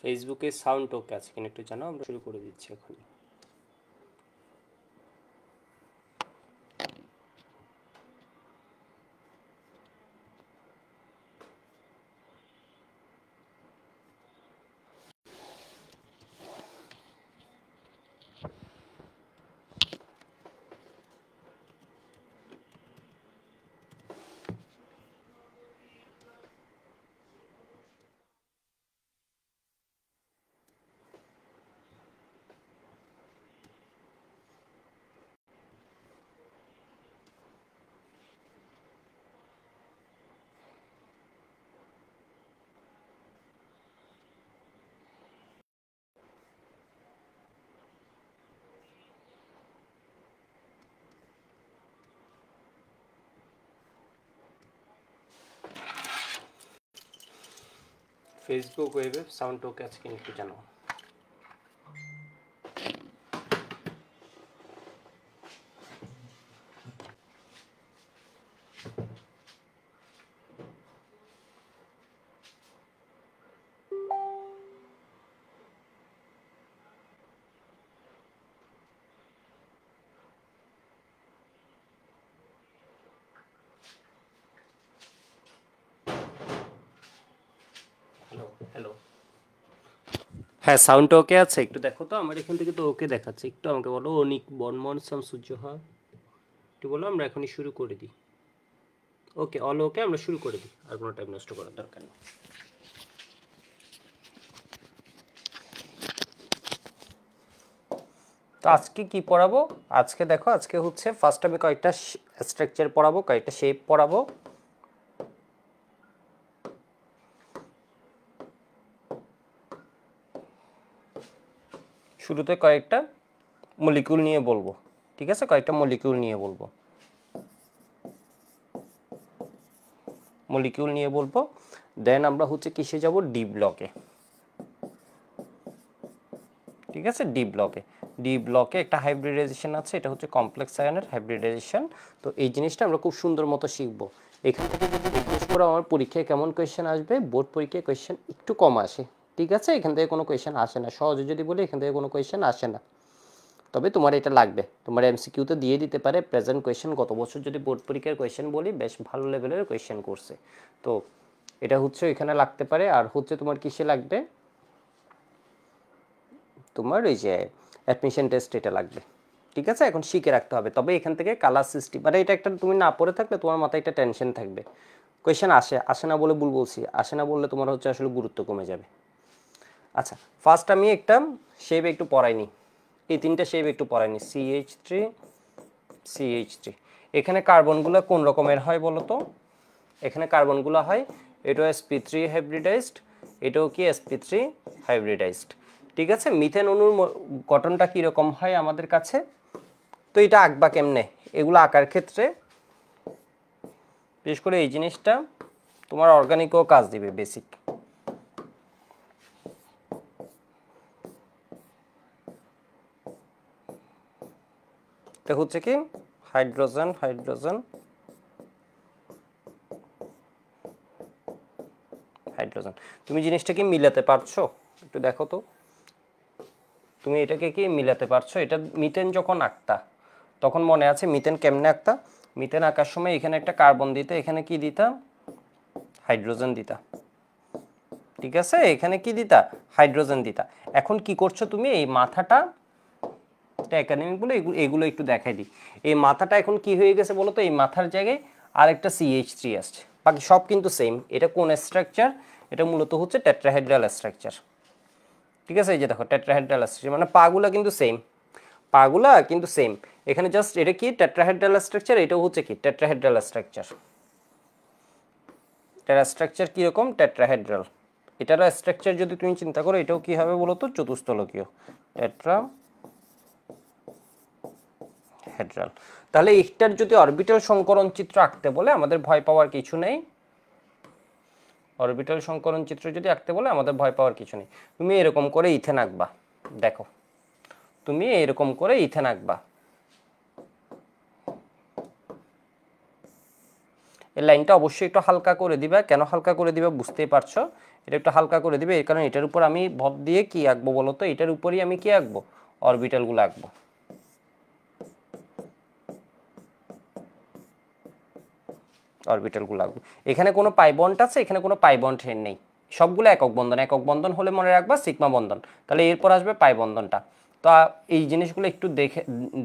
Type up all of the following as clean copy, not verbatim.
ফেসবুকে সাউন্ড ওকে আছে কিনা একটু জানাও, আমরা শুরু করে দিচ্ছি এখন। ফেসবুক ওয়েবে সাউন্ড ওকে আছে কিনা একটু জানাও। হ্যালো হ্যালো, হ্যাঁ সাউন্ড ওকে আছে, একটু দেখো তো, আমার এখান থেকে তো ওকে দেখাচ্ছে, একটু আমাকে বলো। অনিক বর্মন সূর্য, হ্যাঁ একটু বলো, আমরা এখনই শুরু করে দিই। ওকে, অল ওকে, আমরা শুরু করে দিই, আর কোনো টাইম নষ্ট করার দরকার নেই। তো আজকে কি পড়াবো? আজকে দেখো, আজকে হচ্ছে ফার্স্ট আমি কয়েকটা স্ট্রাকচার পড়াবো, কয়েকটা শেপ পড়াবো। শুরুতে কয়েকটা মলিকিউল নিয়ে বলবো, ঠিক আছে? কয়েকটা মলিকিউল নিয়ে বলবো, মলিকিউল নিয়ে বলবো। দেন আমরা হচ্ছে কিসে যাব? ডি ব্লকে, ঠিক আছে? ডি ব্লকে, ডি ব্লকে একটা হাইব্রিডাইজেশন আছে, এটা হচ্ছে কমপ্লেক্স আয়নের হাইব্রিডাইজেশন। তো এই জিনিসটা আমরা খুব সুন্দর মতো শিখবো। এখান থেকে যদি রিকোয়েস্ট করো আমার পরীক্ষায় কেমন কোয়েশ্চেন আসবে, বোর্ড পরীক্ষায় কোয়েশ্চেন একটু কম আসে, ঠিক আছে? এখান থেকে কোনো কোয়েশ্চেন আসে না, সহজে যদি বলি এখান থেকে কোনো কোয়েশ্চেন আসে না। তবে তোমার এটা লাগবে, তোমার এমসিকিউতে দিয়ে দিতে পারে প্রেজেন্ট কোয়েশ্চেন গত বছর যদি বোর্ড পরীক্ষার কোয়েশ্চেন বলি, বেশ ভালো লেভেলের কোয়েশ্চেন করছে। তো এটা হচ্ছে এখানে লাগতে পারে। আর হচ্ছে তোমার কিসে লাগবে? তোমার ওই যে অ্যাডমিশন টেস্ট, এটা লাগবে, ঠিক আছে? এখন শিখে রাখতে হবে। তবে এখান থেকে কালার সিস্টেম, মানে এটা একটা তুমি না পড়ে থাকলে তোমার মাথায় একটা টেনশন থাকবে, কোয়েশ্চেন আসে আসে না বলে ভুল বলছি, আসে না বললে তোমার হচ্ছে আসলে গুরুত্ব কমে যাবে। আচ্ছা, ফার্স্ট আমি একটা শেপ একটু পড়াইনি, এই তিনটা শেপ একটু পড়াইনি। CH3 CH3, এখানে কার্বনগুলো কোন রকমের হয় বলো তো? এখানে কার্বনগুলো হয়, এটাও sp3 হাইব্রিডাইজড, এটাও কি sp3 হাইব্রিডাইজড, ঠিক আছে? মিথেন অণুর গঠনটা কীরকম হয় আমাদের কাছে? তো এটা আঁকবা কেমনে? এগুলো আঁকার ক্ষেত্রে বিশেষ করে এই জিনিসটা তোমার অর্গানিকও কাজ দিবে, বেসিক। এটা হচ্ছে কি হাইড্রোজেন, হাইড্রোজেন, হাইড্রোজেন। তুমি জিনিসটা কি মিলাতে পারছো? একটু দেখো তো, তুমি এটাকে কি মিলাতে পারছো? এটা মিথেন যখন আঁকতা তখন মনে আছে মিথেন কেমনে আঁকতা? মিথেন আঁকার সময় এখানে একটা কার্বন দিতে, এখানে কি দিতা? হাইড্রোজেন দিতা, ঠিক আছে? এখানে কি দিতা? হাইড্রোজেন দিতা। এখন কি করছো তুমি? এই মাথাটা, একাডেমিক বলে এগুলো একটু দেখাই দিই। এই মাথাটা এখন কি হয়ে গেছে বলো তো? এই মাথার জায়গায় আরেকটা CH3 আসছে, বাকি সব কিন্তু সেম। এটা কোন স্ট্রাকচার? এটা মূলত হচ্ছে টেট্রাহেড্রাল স্ট্রাকচার, ঠিক আছে? এই যে দেখো টেট্রাহেড্রাল স্ট্রাকচার, মানে পাগুলা কিন্তু সেম, পাগুলা কিন্তু সেম। এখানে জাস্ট এটা কি টেট্রাহেড্রাল স্ট্রাকচার, এটাও হচ্ছে কি টেট্রাহেড্রাল স্ট্রাকচার। এটার স্ট্রাকচার কীরকম? টেট্রাহেড্রাল। এটারও স্ট্রাকচার যদি তুমি চিন্তা করো, এটাও কী হবে বলো তো? চতুস্থলকীয়, টেট্রাহেড্রাল। তাহলে এটার যদি অরবিটাল সংকরণ চিত্র আঁকতে বলে আমাদের ভয় পাওয়ার কিছু নেই। অরবিটাল সংকরণ চিত্র যদি আঁকতে বলে আমাদের ভয় পাওয়ার কিছু নেই। তুমি এরকম করে ইথেন আঁকবা, দেখো তুমি এরকম করে ইথেন আঁকবা। এই লাইনটা অবশ্যই একটু হালকা করে দিবে। কেন হালকা করে দিবে বুঝতেই পারছো, এটা একটু হালকা করে দিবে এই কারণে এটার উপর আমি ভর দিয়ে কি আঁকবো বলো তো, এটার উপরই আমি কি আঁকবো, অরবিটালগুলো আঁকবো। অরবিটালগুলো আঁকবো। এখানে কোনো পাই বন্ড আছে, এখানে কোনো পাই বন্ড নেই, সবগুলো একক বন্ধন। একক বন্ধন হলে মনে রাখবা সিগমা বন্ধন, তাহলে এরপর আসবে পাই বন্ধনটা। তো এই জিনিসগুলো একটু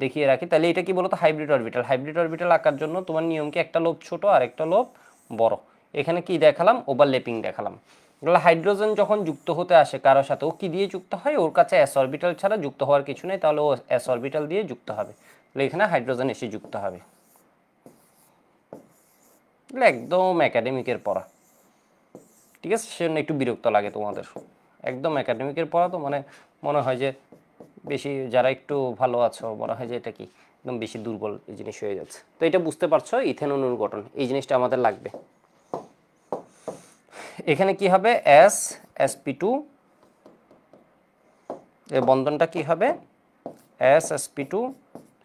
দেখিয়ে রাখি। তাহলে এটা কি বলতো, হাইব্রিড অরবিটাল। হাইব্রিড অরবিটাল আঁকার জন্য তোমার নিয়ম কি, একটা লোব ছোট আর একটা লোব বড়। এখানে কি দেখালাম, ওভারল্যাপিং দেখালাম। এগুলো হাইড্রোজেন যখন যুক্ত হতে আসে কারোর সাথে, ও কি দিয়ে যুক্ত হয়, ওর কাছে এস অরবিটাল ছাড়া যুক্ত হওয়ার কিছু নেই, তাহলে ও এস অরবিটাল দিয়ে যুক্ত হবে। তাহলে এখানে হাইড্রোজেন এসে যুক্ত হবে। একদম একাডেমিকের পড়া, ঠিক আছে, সেজন্য একটু বিরক্ত লাগে তোমাদের। একদম একাডেমিকের পড়া তো মানে মনে হয় যে বেশি, যারা একটু ভালো আছো মনে হয় যে এটা কি একদম বেশি দুর্বল এই জিনিস হয়ে যাচ্ছে। তো এটা বুঝতে পারছো, ইথেন অণুর গঠন, এই জিনিসটা আমাদের লাগবে। এখানে কি হবে, এস sp2, এই বন্ধনটা কি হবে, এস sp2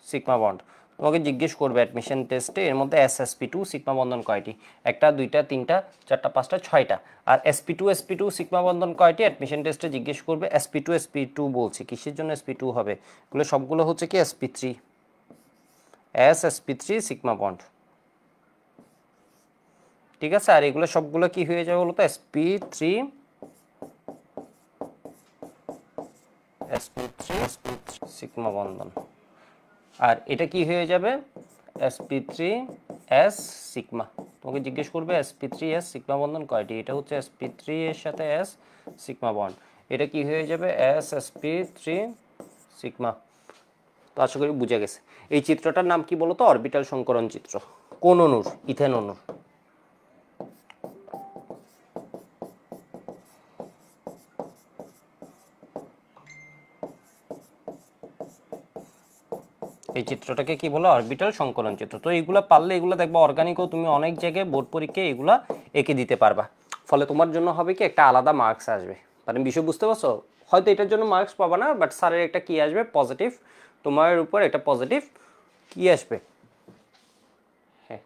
সিগমা বন্ড। তোমাকে জিজ্ঞেস করবে অ্যাডমিশন টেস্টে এর মধ্যে এস sp2 সিগমা বন্ধন কয়টি, একটা দুইটা তিনটা চারটা পাঁচটা ছয়টা। আর sp2 সিগমা বন্ধন কয়টি, অ্যাডমিশন টেস্টে জিজ্ঞেস করবে। sp2 বলছি, কিসের জন্য sp2 হবে, এগুলো সবগুলো হচ্ছে কি sp3, sp3 সিগমা বন্ড, ঠিক আছে। আর এগুলো সবগুলো কি হয়ে যাবে বলতো, sp3 সিগমা বন্ধন। আর এটা কি হয়ে যাবে, sp3s সিগমা। তোমাকে জিজ্ঞেস করবে sp3s সিগমা বন্ধন কয়টি, এটা হচ্ছে sp3 এর সাথে s সিগমা বন্ড, এটা কি হয়ে যাবে sp3 সিগমা। তো আশা করি বুঝে গেছে। এই চিত্রটার নাম কি বলতো, অরবিটাল সংকরণ চিত্র। কোন অণুর, ইথেন অণুর। এই চিত্রটাকে কি বলে, অরবিটাল সংকলন চিত্র। তো এইগুলো পারলে, এগুলো দেখবা অর্গানিকও তুমি অনেক জায়গায় বোর্ড পরীক্ষায় এগুলা এঁকে দিতে পারবা। ফলে তোমার জন্য হবে কি, একটা আলাদা মার্কস আসবে। মানে বিষয় বুঝতে পারছো, হয়তো এটার জন্য মার্কস পাবা না, বাট স্যারের একটা কি আসবে, পজিটিভ, তোমার উপর একটা পজিটিভ কি আসবে। হ্যাঁ,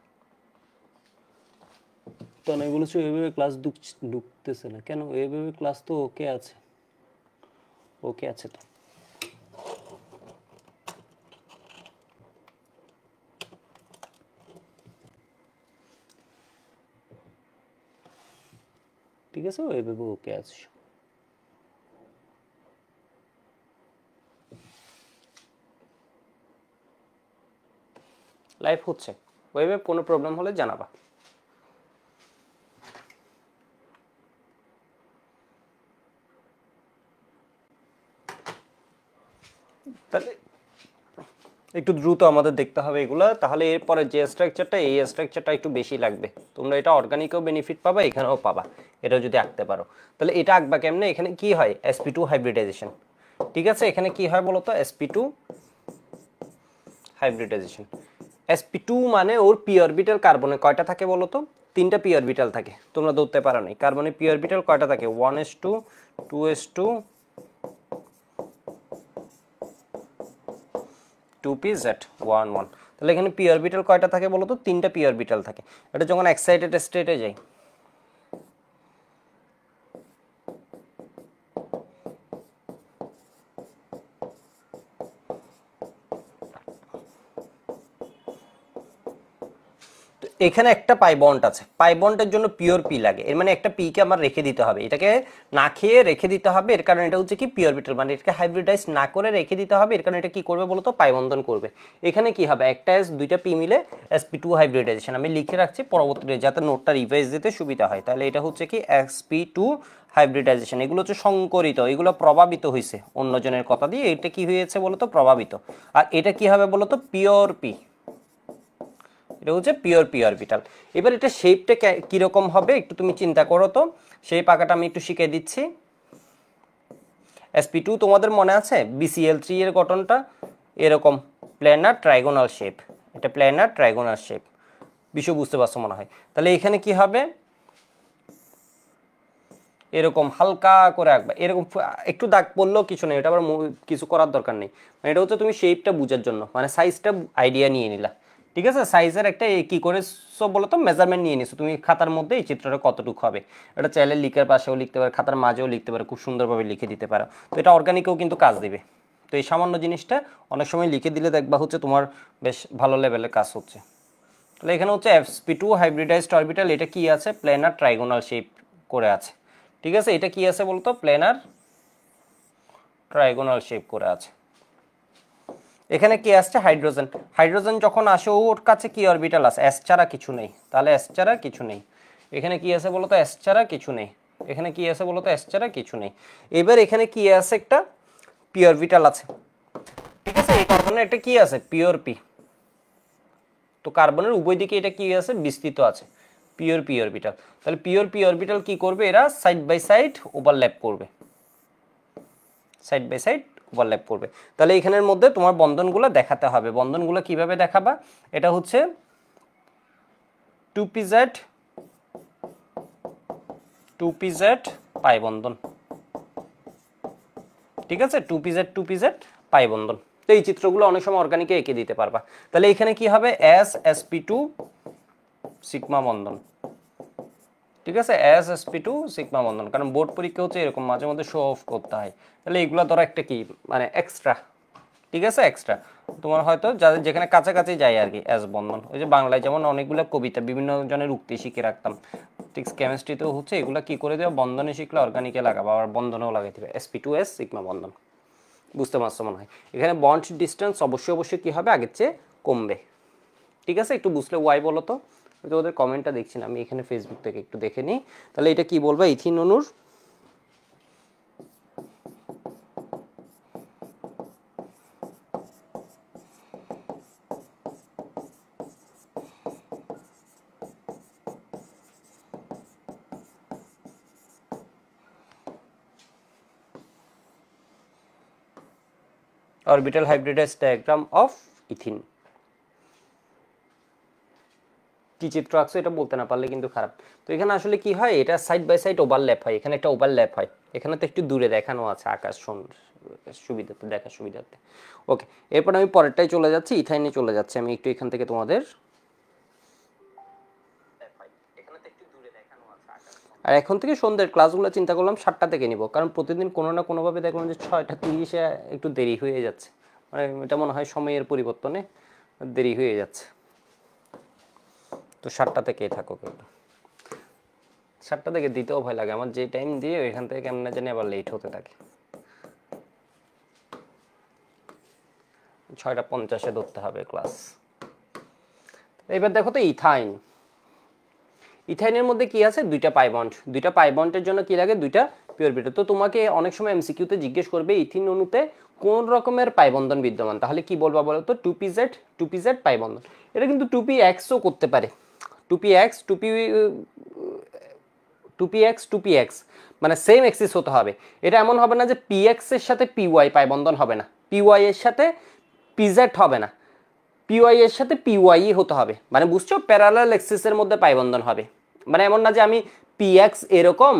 তো না এগুলো এভাবে ক্লাস ঢুকতেছে না কেন, এভাবে ক্লাস তো ওকে আছে, ওকে আছে তো। ঠিক আছে, ওইভাবে ওকে আছে। লাইভ হচ্ছে, ওয়েবে কোনো প্রবলেম হলে জানাবা। তাহলে একটু দ্রুত আমাদের দেখতে হবে এগুলো, তাহলে এরপরে যে স্ট্রাকচারটা, এই স্ট্রাকচারটা একটু বেশি লাগবে। তোমরা এটা অর্গানিকেও বেনিফিট পাবা, এখানেও পাবা, এটা যদি আঁকতে পারো। তাহলে এটা আঁকবা কেমনে, এখানে কি হয়, sp2 হাইব্রিডাইজেশন, ঠিক আছে। এখানে কি হয় বলতো, sp2 হাইব্রিডাইজেশন। sp2 মানে ওর পি অরবিটাল কার্বনে কয়টা থাকে বলতো, তিনটা পি অরবিটাল থাকে। তোমরা ধরতে পারো নাই, কার্বনে পি অরবিটাল কয়টা থাকে, 1s2 2s2 2pz 1 1। তাহলে এখানে পি অরবিটাল কয়টা থাকে বলতো, তিনটা পি অরবিটাল থাকে। এটা যখন এক্সাইটেড স্টেটে যায়, এখানে একটা পাই বন্ড আছে, পাই বন্ডের জন্য পিওর পি লাগে, এর মানে একটা পি কে আমার রেখে দিতে হবে, এটাকে না খেয়ে রেখে দিতে হবে। এর কারণে এটা হচ্ছে কি পি অরবিটাল, মানে এটাকে হাইব্রিডাইজ না করে রেখে দিতে হবে। এর কারণে এটা কি করবে বলতো, পাই বন্ধন করবে। এখানে কি হবে, একটা এস দুইটা পি মিলে sp2 হাইব্রিডাইজেশন। আমি লিখে রাখছি পরবর্তীতে যাতে নোটটা রিভাইজ দিতে সুবিধা হয়। তাহলে এটা হচ্ছে কি sp2 হাইব্রিডাইজেশন। এগুলো হচ্ছে সংকরিত, এগুলো প্রভাবিত হয়েছে অন্যজনের কথা দিয়ে, এটা কি হয়েছে বলতো, প্রভাবিত। আর এটা কি হবে বলতো, পিওর পি, এটা হচ্ছে পিওর পি অরবিটাল। এবার এটা শেপটা কিরকম হবে একটু তুমি চিন্তা করো তো, শেপ আঁকাটা আমি একটু শিখিয়ে দিচ্ছি। sp2 তোমাদের মনে আছে bcl3 এর গঠনটা এরকম প্ল্যানার ট্রাইগোনাল শেপ, এটা প্ল্যানার ট্রাইগোনাল শেপ, বিষয় বুঝতে পারছো মনে হয়। তাহলে এখানে কি হবে, এরকম হালকা করে আঁকবা, এরকম একটু দাগ পড়লেও কিছু নেই, এটা আবার কিছু করার দরকার নেই। মানে এটা হচ্ছে তুমি শেপটা বুঝার জন্য, মানে সাইজটা আইডিয়া নিয়ে নিলা। ঠিক আছে, সাইজের একটা কি করেছো বলো তো, মেজারমেন্ট নিয়ে নিছো তুমি খাতার মধ্যে এই চিত্রটা কতটুকু হবে। এটা চাইলে লিখার পাশেও লিখতে পারো, খাতার মাঝেও লিখতে পারো, খুব সুন্দরভাবে লিখে দিতে পারো। তো এটা অর্গানিকেও কিন্তু কাজ দিবে। তো এই সামান্য জিনিসটা অনেক সময় লিখে দিলে দেখবা হচ্ছে তোমার বেশ ভালো লেভেলের কাজ হচ্ছে। তাহলে এখানে হচ্ছে sp2 হাইব্রিডাইজড অরবিটাল, এটা কি আছে, প্ল্যানার ট্রাইগোনাল শেপ করে আছে। ঠিক আছে, এটা কি আছে বলতো, প্ল্যানার ট্রাইগোনাল শেপ করে আছে। এখানে কি আসছে, হাইড্রোজেন। হাইড্রোজেন যখন আসে ওর কাছে কি অরবিটাল আছে, এস ছাড়া কিছু নেই, তাহলে এস ছাড়া কিছু নেই। এখানে কি আছে বলতো, এস ছাড়া কিছু নেই। এখানে কি আছে বলতো, এস ছাড়া কিছু নেই। এবার এখানে কি আছে, একটা পি অরবিটাল আছে। ঠিক আছে, এই কার্বনের একটা কি আছে, পিওর পি। তো কার্বনের উভয় দিকে এটা কি আছে, বিস্তৃত আছে, পিওর পি অরবিটাল। তাহলে পিওর পি অরবিটাল কি করবে, এরা সাইড বাই সাইড ওভারল্যাপ করবে, সাইড বাই সাইড ওভারল্যাপ করবে। তাহলে এখানের মধ্যে তোমার বন্ধনগুলো দেখাতে হবে। বন্ধনগুলো কিভাবে দেখাবা, এটা হচ্ছে 2pz 2pz পাই বন্ধন। ঠিক আছে, 2pz পাই বন্ধন। তো এই চিত্রগুলো অনেক সময় অর্গানিকে এঁকে দিতে পারবা। তাহলে এখানে কি হবে, sp2 সিগমা বন্ধন। ঠিক আছে, sp2 সিগমা বন্ধন, কারণ বোর্ড পরীক্ষা হচ্ছে এরকম মাঝে মধ্যে শো অফ করতে হয়। তাহলে এইগুলো ধরো একটা কি মানে এক্সট্রা। ঠিক আছে, এক্সট্রা তোমার হয়তো যাদের যেখানে কাছাকাছি যায় আর কি, এস বন্ধন। ওই যে বাংলায় যেমন অনেকগুলো কবিতা বিভিন্ন জনের উক্তি শিখে রাখতাম, ঠিক কেমিস্ট্রিতেও হচ্ছে এগুলো কি করে দেওয়া, বন্ধনে শিখলে অর্গানিকে লাগাবো, আবার বন্ধনেও লাগাইতে হবে, sp2s সিগমা বন্ধন। বুঝতে পারছো মনে হয়। এখানে বন্ড ডিস্টেন্স অবশ্যই কি হবে, আগের চেয়ে কমবে। ঠিক আছে, একটু বুঝলে ওয়াই বলো তো। ওদের কমেন্টটা দেখছি না আমি, এখানে ফেসবুক থেকে একটু দেখে নিই। তাহলে এটা কি বলবো, ইথিন অণুর orbital hybridized diagram of ethene. কি চিত্র আঁকছো এটা বলতে না পারলে কিন্তু খারাপ। তো এখানে আসলে কি হয়, এটা সাইড বাই সাইড ওভারল্যাপ হয়, এখানে একটা ওভারল্যাপ হয়, এখানে তো একটু দূরে দেখানো আছে আকাশ সুবিধাতে, দেখার সুবিধাতে। ওকে, এরপর আমি পরেরটাই চলে যাচ্ছি, ইথাইনে চলে যাচ্ছি আমি একটু এখান থেকে তোমাদের। আর এখন থেকে সন্ধ্যের ক্লাসগুলো চিন্তা করলাম 7টা থেকে নিব, কারণ প্রতিদিন কোনো না কোনোভাবে দেখলাম যে 6টা 30-এ একটু দেরি হয়ে যাচ্ছে, মানে এটা মনে হয় সময়ের পরিবর্তনে দেরি হয়ে যাচ্ছে। তো 7টা থেকেই থাকো, কিন্তু 7টা থেকে দিতেও ভয় লাগে আমার, যে টাইম দিয়ে ওইখান থেকে কেমন জানি আবার লেট হতে থাকে। 6টা 50-এ ধরতে হবে ক্লাস। এবার দেখো তো ইথাইন। ইথাইনের মধ্যে কি আছে, দুইটা পাই বন্ড। দুইটা পাই বন্ডের জন্য কি লাগে, দুইটা পিওর বিটা। তো তোমাকে অনেক সময় এমসিকিউতে জিজ্ঞেস করবে ইথিন অণুতে কোন রকমের পাই বন্ধন বিদ্যমান, তাহলে কি বলবা বলো তো, 2pz পাই বন্ধন। এটা কিন্তু 2pxও করতে পারে, 2px 2px মানে সেম এক্সিস হতে হবে। এটা এমন হবে না যে px এর সাথে py পাই বন্ধন হবে না, py এর সাথে pz হবে না, py এর সাথে py হতে হবে। মানে বুঝছো, প্যারালাল এক্সিসের মধ্যে পাই বন্ধন হবে। মানে এমন না যে আমি px এরকম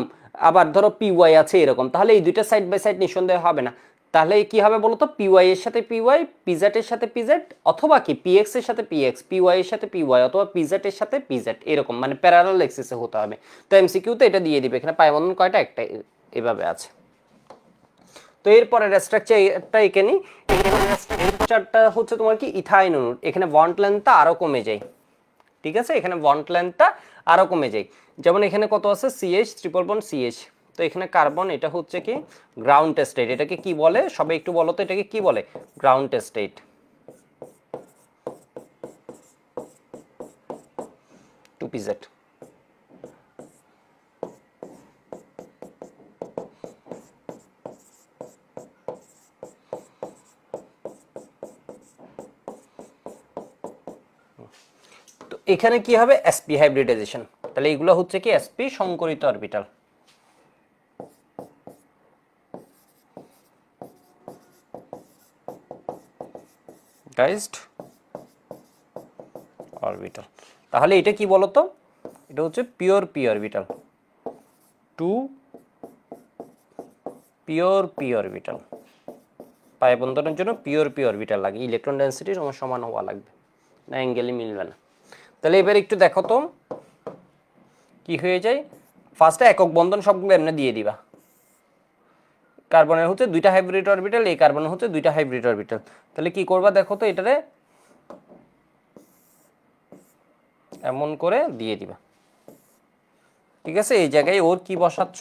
আবার ধরো py আছে এরকম, তাহলে এই দুইটা সাইড বাই সাইড নিঃসন্দেহে হবে না। তাহলে কি হবে বলো তো, py এর সাথে py, pz এর সাথে pz, অথবা কি px এর সাথে px, py এর সাথে py, অথবা pz এর সাথে pz, এরকম মানে প্যারালাল এক্সিসে হতে হবে। তো এমসিকিউতে এটা দিয়ে দিবে, এখানে পাই বন্ধন কয়টা, একটা এভাবে আছে। তো এরপরে স্ট্রাকচারটা এখানে স্ট্রাকচারটা হচ্ছে তোমার কি ইথাইন অণুর, এখানে বন্ড লেন্থটা আরো কমে যায়। ঠিক আছে, এখানে বন্ড লেন্থটা আরো কমে যায়। যেমন এখানে কত আছে, CH ট্রিপল বন্ড CH। তো এখানে কার্বন, এটা হচ্ছে কি গ্রাউন্ড স্টেট। এটাকে কি বলে সবাই একটু বলো তো, এটাকে কি বলে, গ্রাউন্ড স্টেট। 2pz। তো এখানে কি হবে, sp হাইব্রিডাইজেশন। তাহলে এগুলো হচ্ছে কি sp সংকরিত অরবিটাল। অরবিটাল। তাহলে এটা কি বলতো, এটা হচ্ছে pure P orbital, 2 pure P orbital. Pi বন্ধনের জন্য পিওর পি অরবিটাল লাগে, ইলেকট্রন ডেনসিটি সমান হওয়া লাগবে। না অ্যাঙ্গেলই মিলবে না। তাহলে এবার একটু দেখো তো কি হয়ে যায়। ফার্স্টে একক বন্ধন সবগুলো এমনি দিয়ে দিবা। কার্বনের হচ্ছে দুইটা হাইব্রিড অরবিটাল, এই কার্বনের হচ্ছে দুইটা হাইব্রিড অরবিটাল। তাহলে কি করবা দেখো তো, এটারে এমন করে দিয়ে দিবা। ঠিক আছে, এই জায়গায় ওর কি বসাচ্ছ,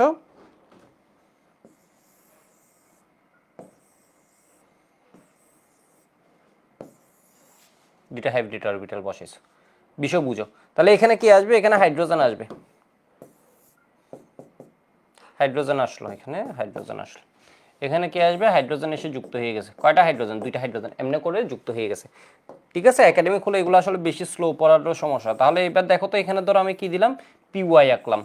দুইটা হাইব্রিড অরবিটাল বসেছো, বিষয় বুঝো। তাহলে এখানে কি আসবে, এখানে হাইড্রোজেন আসবে, হাইড্রোজেন আসলো, এখানে হাইড্রোজেন আসলো, এখানে কি আসবে, হাইড্রোজেন এসে যুক্ত হয়ে গেছে। কয়টা হাইড্রোজেন, দুইটা হাইড্রোজেন এমনি করে যুক্ত হয়ে গেছে। ঠিক আছে, একাডেমিক হলে এগুলো আসলে বেশি স্লো পড়ারও সমস্যা। তাহলে এবার দেখো তো, এখানে ধরো আমি কি দিলাম, পিওয়াই আঁকলাম,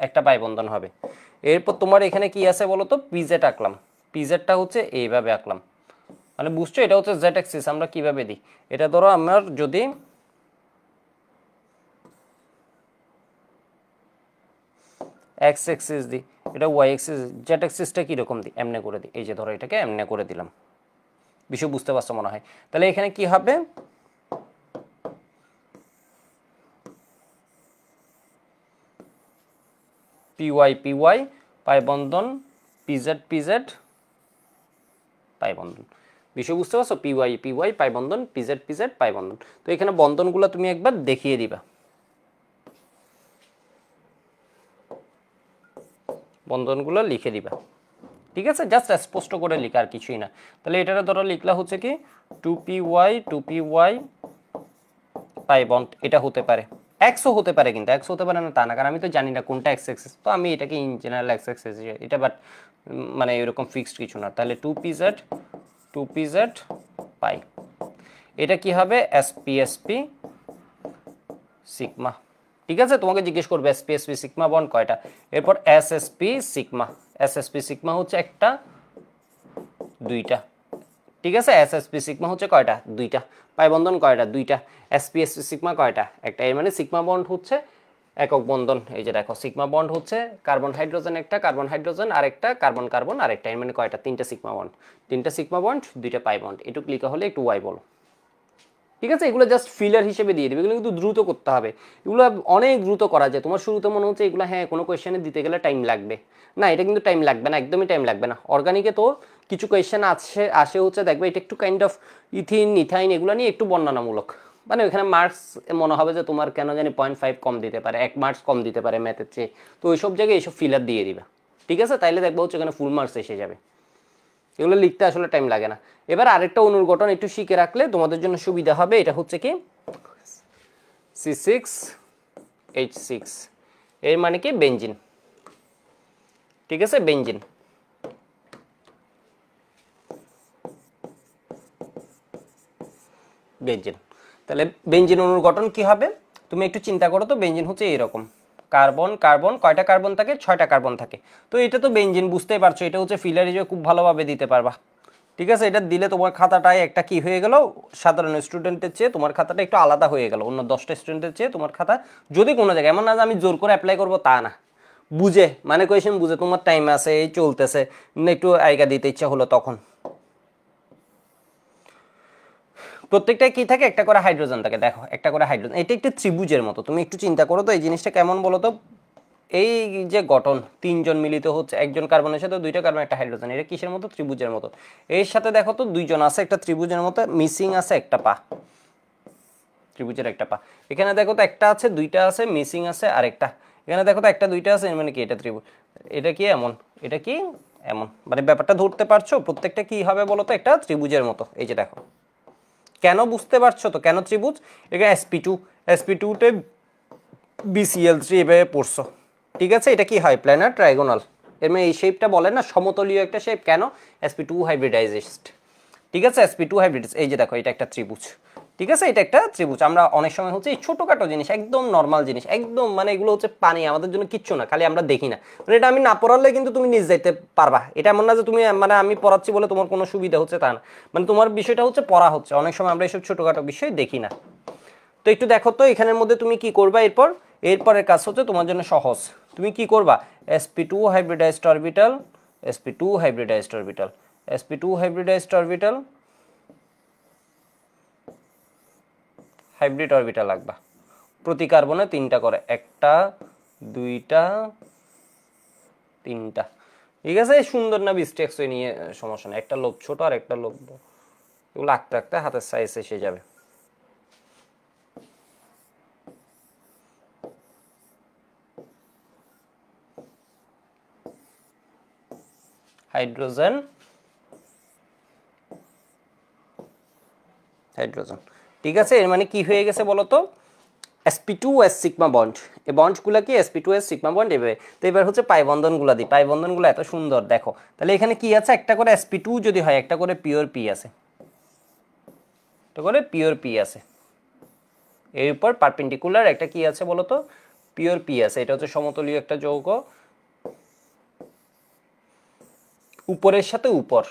একটা পাই বন্ধন হবে। এরপর তোমার এখানে কি আছে বলো তো, পিজেড আঁকলাম, পিজেডটা হচ্ছে এইভাবে আঁকলাম। মানে বুঝছো, এটা হচ্ছে জেড অ্যাক্সিস। আমরা কিভাবে দিই এটা, ধরো আমার যদি এক্স অ্যাক্সিস দিই, এটা ওয়াই অ্যাক্সিস, জেড অ্যাক্সিসটা কীরকম দিই, এমনে করে দিই। এই যে ধরো এটাকে এমনে করে দিলাম, বিষয় বুঝতে পারছো মনে হয়। তাহলে এখানে কি হবে, পিওয়াই পিওয়াই পাই বন্ধন, পিজেড পিজেড পাই বন্ধন। বিষয় বুঝতে পারছো, পিওয়াই পিওয়াই পাই বন্ধন, পিজেড পিজেড পাই বন্ধন। তো এখানে বন্ধনগুলো তুমি একবার দেখিয়ে দিবা, বন্ধনগুলো লিখে দিবা। ঠিক আছে, জাস্ট স্পষ্ট করে লিখা, আর কিছুই না। তাহলে এটার ধরো লিখলা হচ্ছে কি 2py পাই বন্ড, এটা হতে পারে, এক্সও হতে পারে, কিন্তু এক্স হতে পারে না তা না, কারণ আমি তো জানি না কোনটা এক্স এক্সিস, তো আমি এটাকে ইন জেনারেল এক্স এক্সিস এটা, বাট মানে এরকম ফিক্সড কিছু না। তাহলে 2pz পাই, এটা কি হবে, এসপি সিগমা। ঠিক আছে, তোমাকে জিজ্ঞেস করবে এসপি সিগমা বন্ড কয়টা, এরপর এসএসপি সিগমা, এসএসপি সিগমা হচ্ছে একটা দুইটা। ঠিক আছে, এসএসপি সিগমা হচ্ছে কয়টা, দুইটা। পাই বন্ধন কয়টা, দুইটা। এসপি সিগমা কয়টা, একটা। এর মানে সিগমা বন্ড হচ্ছে একক বন্ধন। এই যে দেখো, সিগমা বন্ড হচ্ছে কার্বন হাইড্রোজেন একটা, কার্বন হাইড্রোজেন আরেকটা, কার্বন কার্বন আরেকটা। এর মানে কয়টা, তিনটা সিগমা বন্ড, তিনটা সিগমা বন্ড, দুইটা পাই বন্ড। এটুকু লিখা হলে একটু ওয়াই বলো। ঠিক আছে, এগুলো জাস্ট ফিলার হিসেবে দিয়ে দেবে, এগুলো কিন্তু দ্রুত করতে হবে। এগুলো অনেক দ্রুত করা যায়। তোমার শুরুতে মনে হচ্ছে এগুলো হ্যাঁ কোনো কোয়েশ্চেনে দিতে গেলে টাইম লাগবে, না এটা কিন্তু টাইম লাগবে না, একদমই টাইম লাগবে না। অর্গানিকে তো কিছু কোয়েশ্চেন আসে হচ্ছে, দেখবে এটা একটু কাইন্ড অফ ইথিন ইথাইন এগুলো নিয়ে একটু বর্ণনামূলক, মানে ওইখানে মার্কস মনে হবে যে তোমার কেন জানি 0.5 কম দিতে পারে, 1 মার্কস কম দিতে পারে ম্যাথের চেয়ে। তো ওইসব জায়গায় এইসব ফিলার দিয়ে দিবা। ঠিক আছে, তাইলে দেখবো হচ্ছে এখানে ফুল মার্কস এসে যাবে। এগুলো লিখতে আসলে টাইম লাগে না। এবার আরেকটা অণুর গঠন একটু শিখে রাখলে তোমাদের জন্য সুবিধা হবে। এটা হচ্ছে কি C6H6, এর মানে কি বেনজিন। ঠিক আছে, বেনজিন। বেনজিন, তাহলে বেনজিন অণুর গঠন কি হবে তুমি একটু চিন্তা করো তো। বেনজিন হচ্ছে এরকম, কার্বন কার্বন, কয়টা কার্বন থাকে, 6টা কার্বন থাকে। তো এটা তো বেনজিন, বুঝতেই পারছো, এটা হচ্ছে ফিলার হিসেবে খুব ভালোভাবে দিতে পারবা। ঠিক আছে, এটা দিলে তোমার খাতাটায় একটা কি হয়ে গেল, সাধারণ স্টুডেন্টের চেয়ে তোমার খাতাটা একটু আলাদা হয়ে গেল, অন্য 10টা স্টুডেন্টের চেয়ে তোমার খাতা। যদি কোনো জায়গায়, এমন না যে আমি জোর করে অ্যাপ্লাই করবো তা না, বুঝে মানে কোয়েশন বুঝে, তোমার টাইম আছে এই চলতেছে, একটু আইগা দিতে ইচ্ছা হলো তখন। প্রত্যেকটাই কি থাকে, একটা করে হাইড্রোজেন থাকে। দেখো একটা করে হাইড্রোজেন, এটা একটু ত্রিভুজের মতো। তুমি একটু চিন্তা করো তো এই জিনিসটা কেমন বলো তো। এই যে গঠন, তিনজন মিলিত হচ্ছে, একজন কার্বনের সাথে দুইটা কার্বন একটা হাইড্রোজেন, এটা কিসের মতো, ত্রিভুজের মতো। এর সাথে দেখো তো দুইজন আছে একটা ত্রিভুজের মতো, মিসিং আছে একটা পা, ত্রিভুজের একটা পা। এখানে দেখো তো একটা আছে, দুইটা আছে, মিসিং আছে আরেকটা। এখানে দেখো তো একটা দুইটা আছে, মানে কি এটা ত্রিভুজ। এটা কি এমন, এটা কি এমন, মানে ব্যাপারটা ধরতে পারছো। প্রত্যেকটা কি হবে বলো তো, একটা ত্রিভুজের মতো। এই যে দেখো, কেন বুঝতে পারছো তো কেন ত্রিভুজ। এখানে sp2তে BCl3 এভাবে পড়ছো। ঠিক আছে, এটা কি হয়, প্ল্যানার ট্রাইগোনাল। এর মানে এই শেপটা বলে না সমতলীয় একটা শেপ, কেন, sp2 হাইব্রিডাইজড। ঠিক আছে, sp2 হাইব্রিডাইজ। এই যে দেখো, এটা একটা ত্রিভুজ। ঠিক আছে, এটা একটা ত্রিভুজ। আমরা অনেক সময় হচ্ছে এই ছোটখাটো জিনিস, একদম নর্মাল জিনিস, একদম মানে এগুলো হচ্ছে পানি, আমাদের জন্য কিচ্ছু না, খালি আমরা দেখি না। মানে এটা আমি না পড়ালে কিন্তু তুমি নিজ যাইতে পারবা। এটা এমন না যে তুমি মানে আমি পড়াচ্ছি বলে তোমার কোনো সুবিধা হচ্ছে তা না, মানে তোমার বিষয়টা হচ্ছে পড়া হচ্ছে। অনেক সময় আমরা এইসব ছোটখাটো বিষয় দেখি না। তো একটু দেখো তো এখানের মধ্যে তুমি কি করবা। এরপরের কাজ হচ্ছে তোমার জন্য সহজ। তুমি কি করবা, sp2 hybridized orbital, sp2 hybridized orbital, sp2 hybridized orbital, hybrid orbital আঁকবা। প্রতি কার্বনে 3টা করে, 1টা 2টা 3টা। ঠিক আছে, সুন্দর না বিস্টেক্স নিয়ে সমস্যা নেই, একটা লোভ ছোট আর একটা লোভ বড়, এগুলো আঁকতে আঁকতে হাতের সাইজ এসে যাবে। হাইড্রোজেন হাইড্রোজেন, ঠিক আছে। এর মানে কি হয়ে গেছে বলো তো, sp2s সিগমা বন্ড, এই বন্ডগুলো কি sp2s সিগমা বন্ড এভাবে। তো এবার হচ্ছে পাই বন্ধনগুলো দিই, পাই বন্ধনগুলো এত সুন্দর দেখো। তাহলে এখানে কি আছে, একটা করে sp2 যদি হয়, একটা করে পিওর পি আছে, একটা করে পিওর পি আছে, এর উপর পারপেন্ডিকুলার একটা কি আছে বলো তো, পিওর পি আছে। এটা হচ্ছে সমতলীয় একটা যৌগ, উপরের সাথে উপর,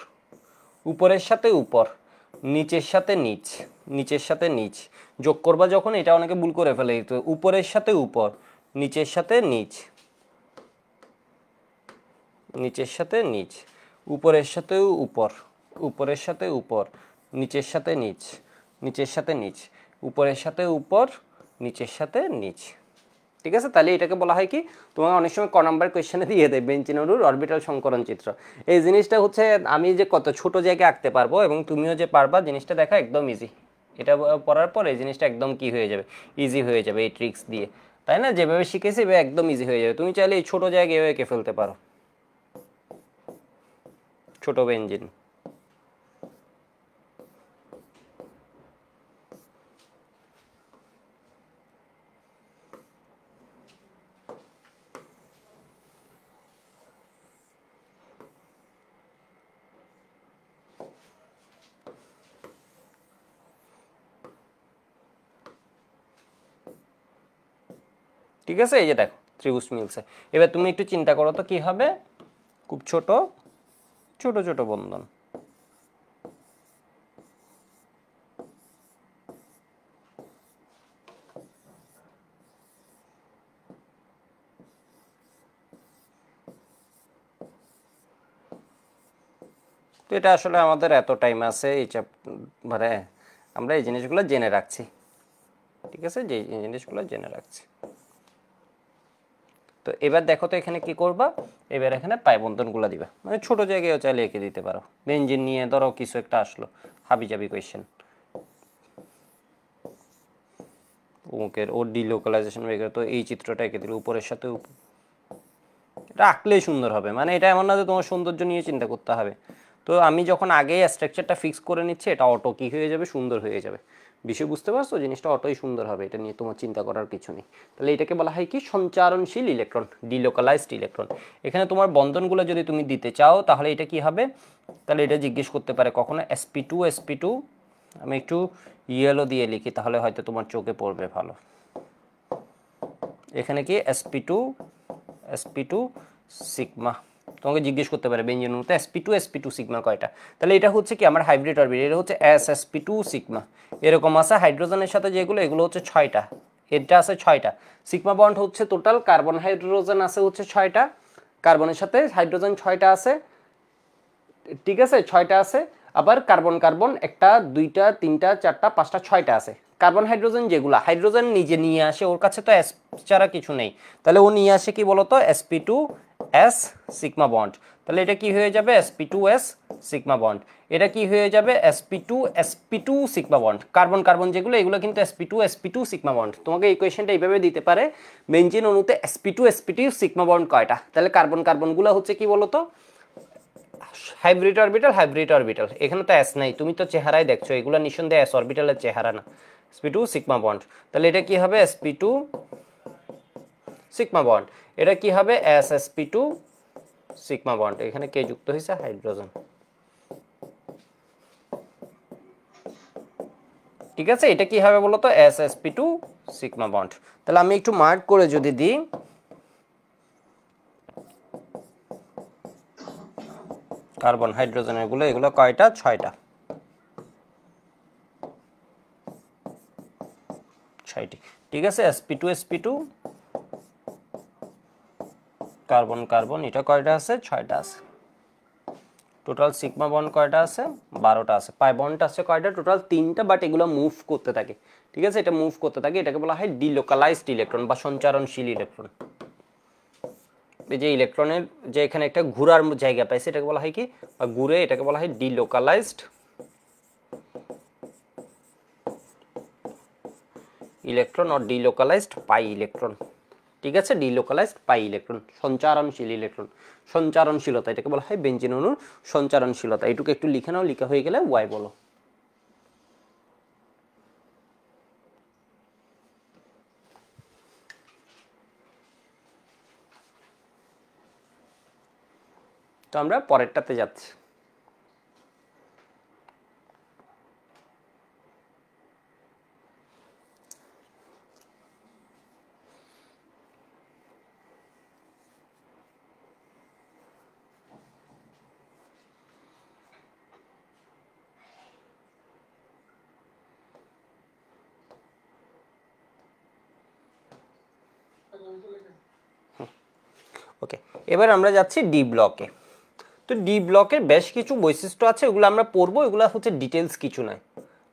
উপরের সাথে উপর, নিচের সাথে নিচ, নিচের সাথে নিচ যোগ করবা যখন, এটা অনেকে ভুল করে ফেলে, তো উপরের সাথে উপর, নিচের সাথে নিচ, নিচের সাথে নিচ, উপরের সাথে উপর, উপরের সাথে উপর, নিচের সাথে নিচ, নিচের সাথে নিচ, উপরের সাথে উপর, নিচের সাথে নিচ। ঠিক আছে, তাহলে এটাকে বলা হয় কি, তোমার অনেক সময় ক নাম্বার কোয়েশ্চেনে দিয়ে দেয় বেঞ্জিন অণুর অরবিটাল সংকরণ চিত্র। এই জিনিসটা হচ্ছে আমি যে কত ছোট জায়গায় আঁকতে পারবো এবং তুমিও যে পারবা, জিনিসটা দেখা একদম ইজি। এটা পড়ার পর এই জিনিসটা একদম কি হয়ে যাবে, ইজি হয়ে যাবে এই ট্রিক্স দিয়ে, তাই না? যেভাবে শিখেছি এভাবে একদম ইজি হয়ে যাবে। তুমি চাইলে এই ছোট জায়গায় এভাবে এঁকে ফেলতে পারো, ছোট বেঞ্জিন। ঠিক আছে, এই যে দেখো ত্রিভুজ মিলছে। এবার তুমি একটু চিন্তা করো তো কি হবে, খুব ছোট ছোট ছোট বন্ধন। তো এটা আসলে আমাদের এত টাইম আছে এই মানে আমরা এই জিনিসগুলো জেনে রাখছি, ঠিক আছে, যে এই জিনিসগুলো জেনে রাখছি। তো এবার দেখো তো এখানে কি করবা, এবার এখানে পাই বন্ধনগুলো দিবা, মানে ছোট জায়গায়ও চাইলে এঁকে দিতে পারো। বেঞ্জিন নিয়ে ধরো কিছু একটা আসলো, হাবিজাবি কোয়েশ্চেন, অমুকের ওর ডিলোকালাইজেশন বের করে, তো এই চিত্রটা এঁকে দিল উপরের সাথে এটা আঁকলেই সুন্দর হবে। মানে এটা এমন না যে তোমার সৌন্দর্য নিয়ে চিন্তা করতে হবে। তো আমি যখন আগে স্ট্রাকচারটা ফিক্স করে নিচ্ছি, এটা অটো কি হয়ে যাবে, সুন্দর হয়ে যাবে। বিষয় বুঝতে পারছো, জিনিসটা অটোই সুন্দর হবে, এটা নিয়ে তোমার চিন্তা করার কিছু নেই। তাহলে এটাকে বলা হয় কি, সঞ্চারণশীল ইলেকট্রন, ডিলোকালাইজড ইলেকট্রন। এখানে তোমার বন্ধনগুলো যদি তুমি দিতে চাও তাহলে এটা কি হবে, তাহলে এটা জিজ্ঞেস করতে পারে কখনো sp2 sp2, আমি একটু ইয়েলো দিয়ে লিখি তাহলে হয়তো তোমার চোখে পড়বে ভালো। এখানে কি sp2 sp2 সিগমা, তোমাকে জিজ্ঞেস করতে পারে বেঞ্জিন অণুতে sp2 sp2 সিগমা কয়টা। তাহলে এটা হচ্ছে কি আমার হাইব্রিড অরবিটাল, এটা হচ্ছে ssp2 সিগমা। এরকম আছে হাইড্রোজেনের সাথে যেগুলো, এগুলো হচ্ছে 6টা, এটা আছে 6টা। সিগমা বন্ড হচ্ছে টোটাল, কার্বন হাইড্রোজেন আছে হচ্ছে 6টা, কার্বনের সাথে হাইড্রোজেন 6টা আছে, ঠিক আছে, 6টা আছে। আবার কার্বন কার্বন 1টা 2টা 3টা 4টা 5টা 6টা আছে। কার্বন হাইড্রোজেন যেগুলো হাইড্রোজেন নিজে নিয়ে আসে, ওর কাছে তো এস ছাড়া কিছু নেই, তাহলে ও নিয়ে আসে কি বলতো, sp2s সিগমা বন্ড। তাহলে এটা কি হয়ে যাবে, sp2s সিগমা বন্ড। এটা কি হয়ে যাবে, sp2 sigma bond. Carbon carbon যেগুলো, এগুলো কিন্তু sp2 সিগমা বন্ড। তোমাকে এই কোয়েশ্চেনটা এইভাবে দিতে পারে, বেঞ্জিন অণুতে sp2 সিগমা বন্ড কয়টা। তাহলে কার্বন কার্বনগুলো হচ্ছে কি বলতো, হাইব্রিড অরবিটাল, হাইব্রিড অরবিটাল। এখানে তো এস নাই, তুমি তো চেহারাই দেখছো, এগুলো নিঃসন্দেহে এস অরবিটালের চেহারা না, sp2 সিগমা বন্ড। তাহলে এটা কি হবে, sp2 সিগমা বন্ড। এটা কি হবে, sp2 সিগমা বন্ড। এখানে কে যুক্ত হয়েছে, হাইড্রোজেন। ঠিক আছে, এটা কি হবে বলতো, sp2 সিগমা বন্ড। তাহলে আমি একটু মার্ক করে যদি দিই, কার্বন হাইড্রোজেনের গুলো, এগুলো কয়টা, 6টা, 6টি। ঠিক আছে, sp2 sp2 কার্বন কার্বন, এটা কয়টা আছে, 6টা আছে। টোটাল সিগমা বন্ড কয়টা আছে 12টা আছে, পাই বন্ড আছে কয়টা টোটাল 3টা, বাট এগুলো মুভ করতে থাকে, ঠিক আছে, এটা মুভ করতে থাকে, এটাকে বলা হয় ডিলোকালাইজড ইলেকট্রন বা সঞ্চারণশীল ইলেকট্রন। এই যে ইলেকট্রনের যে এখানে একটা ঘোরার জায়গা পাইছে এটাকে বলা হয় কি, বা ঘুরে, এটাকে বলা হয় delocalised electron or delocalised pi electron, ঠিক আছে, ডিলোকালাইজড পাই ইলেকট্রন, সঞ্চারণশীল ইলেকট্রন, সঞ্চারণশীলতা, এটাকে বলা হয় বেঞ্জিন অণুর সঞ্চারণশীলতা। এটুকু একটু লিখে নাও, লিখা হয়ে গেলে ওয়াই বলো। তো আমরা পরেরটাতে যাচ্ছি। ওকে, এবার আমরা যাচ্ছি ডি ব্লকে। তো ডি ব্লকের বেশ কিছু বৈশিষ্ট্য আছে, ওগুলো আমরা পড়বো, এগুলো হচ্ছে ডিটেলস কিছু নয়,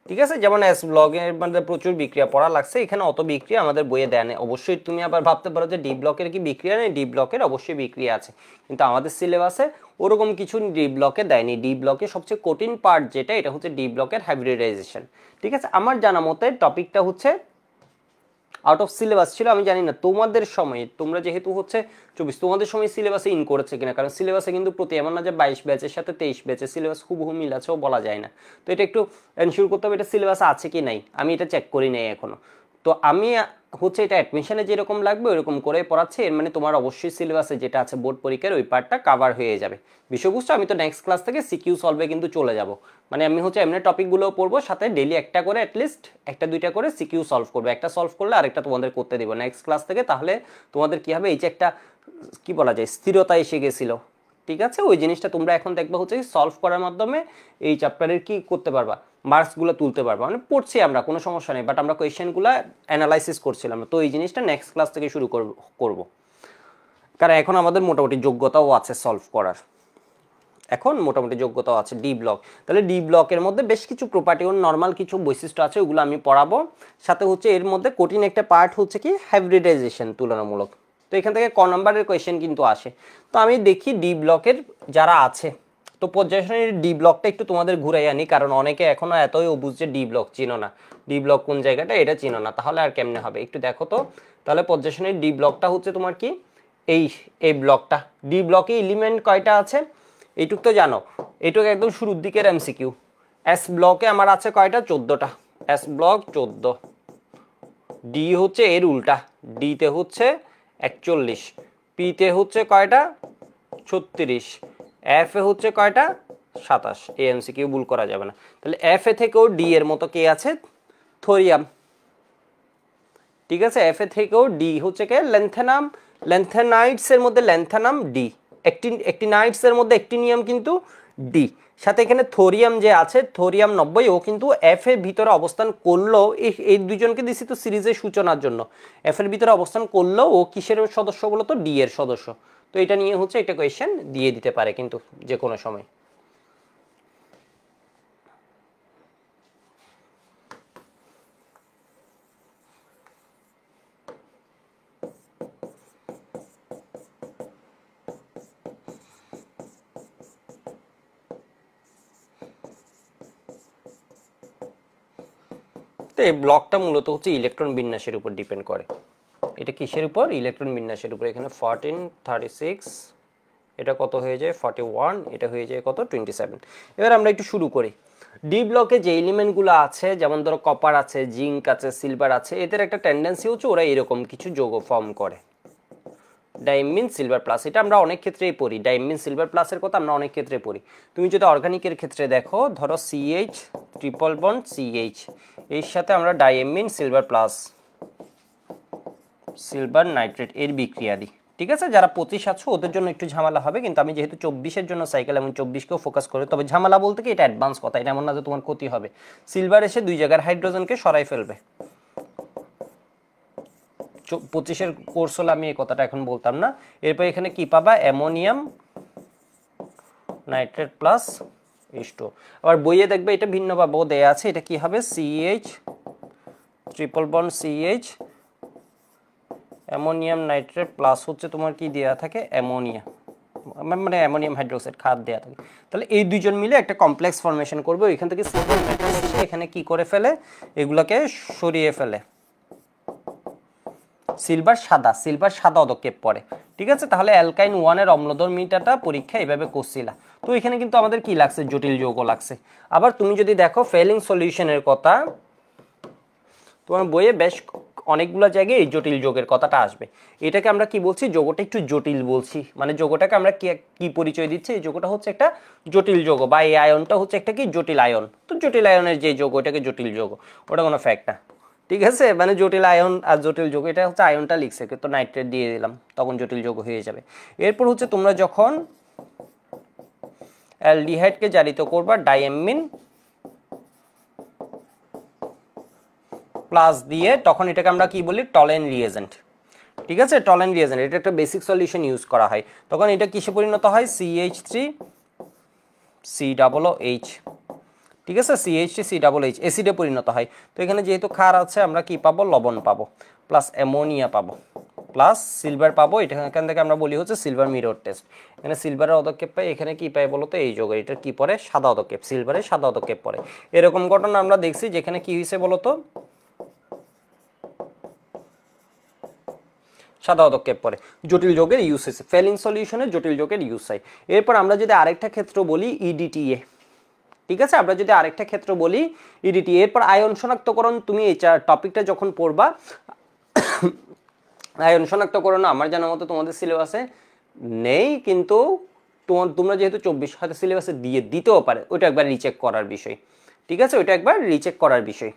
ঠিক আছে। যেমন এস ব্লকের মধ্যে প্রচুর বিক্রিয়া পড়া লাগছে, এখানে অত বিক্রিয়া আমাদের বইয়ে দেয় না। অবশ্যই তুমি আবার ভাবতে পারো যে ডি ব্লকের কি বিক্রিয়া নেই, ডি ব্লকের অবশ্যই বিক্রিয়া আছে, কিন্তু আমাদের সিলেবাসে ওরকম কিছু ডি ব্লকে দেয়নি। ডি ব্লকে সবচেয়ে কঠিন পার্ট যেটা, এটা হচ্ছে ডি ব্লকের হাইব্রিডাইজেশন, ঠিক আছে। আমার জানা মতে টপিকটা হচ্ছে আউট অফ সিলেবাস ছিল, আমি জানি না তোমাদের সময়, তোমরা যেহেতু হচ্ছে 24, তোমাদের সময় সিলেবাসে ইন করেছে কিনা, কারণ সিলেবাসে কিন্তু প্রতি এমন না যে 22 ব্যাচের সাথে 23 ব্যাচের সিলেবাস হুবহু মিল আছেও বলা যায় না। তো এটা একটু এনশিওর করতে হবে এটা সিলেবাসে আছে কি নাই, আমি এটা চেক করি নাই এখনো। তো আমি হচ্ছে এটা অ্যাডমিশনে যেরকম লাগবে ওইরকম করে পড়াচ্ছি, এর মানে তোমার অবশ্যই সিলেবাসে যেটা আছে বোর্ড পরীক্ষার ওই পার্টটা কাভার হয়ে যাবে বিষয়বস্তু। আমি তো নেক্সট ক্লাস থেকে সিকিউ সলভে কিন্তু চলে যাব, মানে আমি হচ্ছে এমনি টপিকগুলোও পড়বো, সাথে ডেলি একটা করে অ্যাটলিস্ট একটা দুইটা করে সিকিউ সলভ করবো, একটা সলভ করলে আরেকটা তোমাদের করতে দেবো নেক্সট ক্লাস থেকে। তাহলে তোমাদের কি হবে, এই যে একটা কি বলা যায় স্থিরতা এসে গেছিল, ঠিক আছে, ওই জিনিসটা তোমরা এখন দেখবে হচ্ছে সলভ করার মাধ্যমে এই চ্যাপ্টারের কি করতে পারবা, মার্কসগুলো তুলতে পারবা। মানে পড়ছি আমরা, কোনো সমস্যা নেই, বাট আমরা কোয়েশ্চেনগুলো অ্যানালাইসিস করছিলাম, তো এই জিনিসটা নেক্সট ক্লাস থেকে শুরু করব, কারণ এখন আমাদের মোটামুটি যোগ্যতাও আছে সলভ করার, এখন মোটামুটি যোগ্যতাও আছে ডি ব্লক। তাহলে ডি ব্লকের মধ্যে বেশ কিছু প্রপার্টি ও নর্মাল কিছু বৈশিষ্ট্য আছে, ওগুলো আমি পড়াবো। সাথে হচ্ছে এর মধ্যে কঠিন একটা পার্ট হচ্ছে কি হাইব্রিডাইজেশন তুলনামূলক। তো এখান থেকে ক নম্বরের কোয়েশ্চেন কিন্তু আসে। তো আমি দেখি ডি ব্লকের যারা আছে, তো পর্যায় সারণীর ডি ব্লকটা একটু তোমাদের ঘুরাই আনি, কারণ অনেকে এখনো এতই অবুঝ যে ডি ব্লক চিনো না, ডি ব্লক কোন জায়গাটা এটা চিনো না, তাহলে আর কেমনে হবে, একটু দেখো তো। তাহলে পর্যায় সারণীর ডি ব্লকটা হচ্ছে তোমার কি, এই ব্লকটা, ডি ব্লকে এলিমেন্ট কয়টা আছে এইটুক তো জানো, এইটুকু একদম শুরুর দিকের এমসিকিউ। এস ব্লকে আমার আছে কয়টা, 14টা, এস ব্লক 14, ডি হচ্ছে এর উল্টা, ডিতে হচ্ছে 41, পিতে হচ্ছে কয়টা 36, এফ এ হচ্ছে কয়টা 27, এই এমসিকিউ ভুল করা যাবে না। তাহলে এফ এ থেকেও ডি এর মতো কে আছে, থোরিয়াম, ঠিক আছে, এফ এ থেকেও ডি হচ্ছে কে, ল্যান্থেনাম, ল্যান্থেনাইটস এর মধ্যে ল্যান্থেনাম ডি, অ্যাক্টিনাইটস এর মধ্যে অ্যাক্টিনিয়াম কিন্তু ডি, সাথে এখানে থোরিয়াম যে আছে থোরিয়াম 90, ও কিন্তু এফ এর ভিতরে অবস্থান করলেও এই দুইজনকে দিছি তো সিরিজের সূচনার জন্য, এফ এর ভিতরে অবস্থান করলেও ও কিসের সদস্য বলতো, ডি এর সদস্য। তো এটা নিয়ে হচ্ছে একটা কোয়েশ্চেন দিয়ে দিতে পারে কিন্তু যে কোনো সময়। তো এই ব্লকটা মূলত হচ্ছে ইলেকট্রন বিন্যাসের উপর ডিপেন্ড করে। এটা কিসের উপর, ইলেকট্রন বিন্যাসের উপর। এখানে 14, 36, এটা কত হয়ে যায় 41, এটা হয়ে যায় কত 27। এবার আমরা একটু শুরু করি। ডি ব্লকে যে এলিমেন্টগুলো আছে, যেমন ধরো কপার আছে, জিঙ্ক আছে, সিলভার আছে, এদের একটা টেন্ডেন্সি হচ্ছে ওরা এরকম কিছু যৌগ ফর্ম করে, ডাইমিন সিলভার প্লাস। এটা আমরা অনেক ক্ষেত্রেই পড়ি, ডাইমিন সিলভার প্লাসের কথা আমরা অনেক ক্ষেত্রে পড়ি। তুমি যদি অর্গানিকের ক্ষেত্রে দেখো, ধরো সিএইচ ট্রিপল বন্ড সিএইচ, এর সাথে আমরা ডাইমিন সিলভার প্লাস, সিলভার নাইট্রেট এর বিক্রিয়া দিই, ঠিক আছে। যারা 25 আছো ওদের জন্য একটু ঝামেলা হবে, কিন্তু আমি যেহেতু 24-এর জন্য সাইকেল এবং 24-কেও ফোকাস করি, তবে ঝামেলা বলতে কি এটা অ্যাডভান্স কথা, এটা এমন না যে তোমার ক্ষতি হবে। সিলভার এসে দুই জায়গার হাইড্রোজেনকে সরাই ফেলবে। 25-এর কোর্স হলে আমি এই কথাটা এখন বলতাম না। এরপর এখানে কি পাবা, অ্যামোনিয়াম নাইট্রেট প্লাস H2। আবার বইয়ে দেখবে এটা ভিন্নভাবেও দেয়া আছে, এটা কি হবে CH triple bond CH ammonium nitrate plus হচ্ছে তোমার কি দেয়া থাকে অ্যামোনিয়া, মানে অ্যামোনিয়াম হাইড্রোক্সাইড খাদ দেয়া থাকে। তাহলে এই দুইজন মিলে একটা কমপ্লেক্স ফর্মেশন করবে, ওইখান থেকে সিলভার মেটাল এসে এখানে কি করে ফেলে, এগুলোকে সরিয়ে ফেলে। সিলভার সাদা পদক্ষেপ পড়ে, ঠিক আছে। তাহলে অ্যালকাইন 1 এর অম্লধর্মিতাটা পরীক্ষা এভাবে করছিলা। তো এখানে কিন্তু আমাদের কি লাগছে, জটিল যৌগ লাগছে। আবার তুমি যদি দেখো ফেলিং সলিউশনের কথা, তোমার বইয়ে বেশ অনেকগুলো জায়গায় এই জটিল যৌগের কথাটা আসবে। এটাকে আমরা কি বলছি, যৌগটা একটু জটিল বলছি, মানে যৌগটাকে আমরা কি পরিচয় দিচ্ছি, এই যৌগটা হচ্ছে একটা জটিল যৌগ, বা এই আয়নটা হচ্ছে একটা কি জটিল আয়ন। তো জটিল আয়নের যে যৌগ ওটাকে জটিল যৌগ, ওটা কোনো ফ্যাক্ট না, ঠিক আছে। মানে জটিল আয়ন আর জটিল যৌগ, এটা হচ্ছে আয়নটা লিখছে তো নাইট্রেট দিয়ে দিলাম, তখন জটিল যৌগ হয়ে যাবে। এরপর হচ্ছে তোমরা যখন অ্যালডিহাইডকে জারিত করবা ডাইঅ্যামিন প্লাস দিয়ে, তখন এটাকে আমরা কি বলি টলেন রিয়েজেন্ট, ঠিক আছে। টলেন রিয়েজেন্ট এটা একটা বেসিক সলিউশন ইউজ করা হয়, তখন এটা কিসে পরিণত হয় CH3COOH, ঠিক আছে। CH3COOH অ্যাসিডে পরিণত হয়। তো এখানে যেহেতু ক্ষার আছে আমরা কি পাবো, লবণ পাবো, প্লাস অ্যামোনিয়া পাবো, প্লাস সিলভার পাবো। এখান থেকে আমরা বলি হচ্ছে সিলভার মিরর টেস্ট। এখানে সিলভারের পদক্ষেপ পাই, এখানে কি পাই বলতো, এই যৌগ এটা কি পড়ে, সাদা পদক্ষেপ, সিলভারের সাদা পদক্ষেপ পড়ে। এরকম ঘটনা আমরা দেখছি যেখানে কি হয়েছে বলতো, সাদা পদক্ষেপ পড়ে, জটিল যৌগের ইউজ হয়েছে, ফেলিং সলিউশনে জটিল যৌগের ইউজ হয়। এরপর আমরা যদি আরেকটা ক্ষেত্র বলি EDTA, ঠিক আছে। আমরা যদি আরেকটা ক্ষেত্র বলি EDTA, এরপর আয়ন শনাক্তকরণ, তুমি এই টপিকটা যখন পড়বা, আয়ন শনাক্তকরণ আমার জানার মতো তোমাদের সিলেবাসে নেই, কিন্তু তোমরা যেহেতু 24 হয়তো সিলেবাসে দিতেও পারে, ওইটা একবার রিচেক করার বিষয়, ঠিক আছে, ওইটা একবার রিচেক করার বিষয়।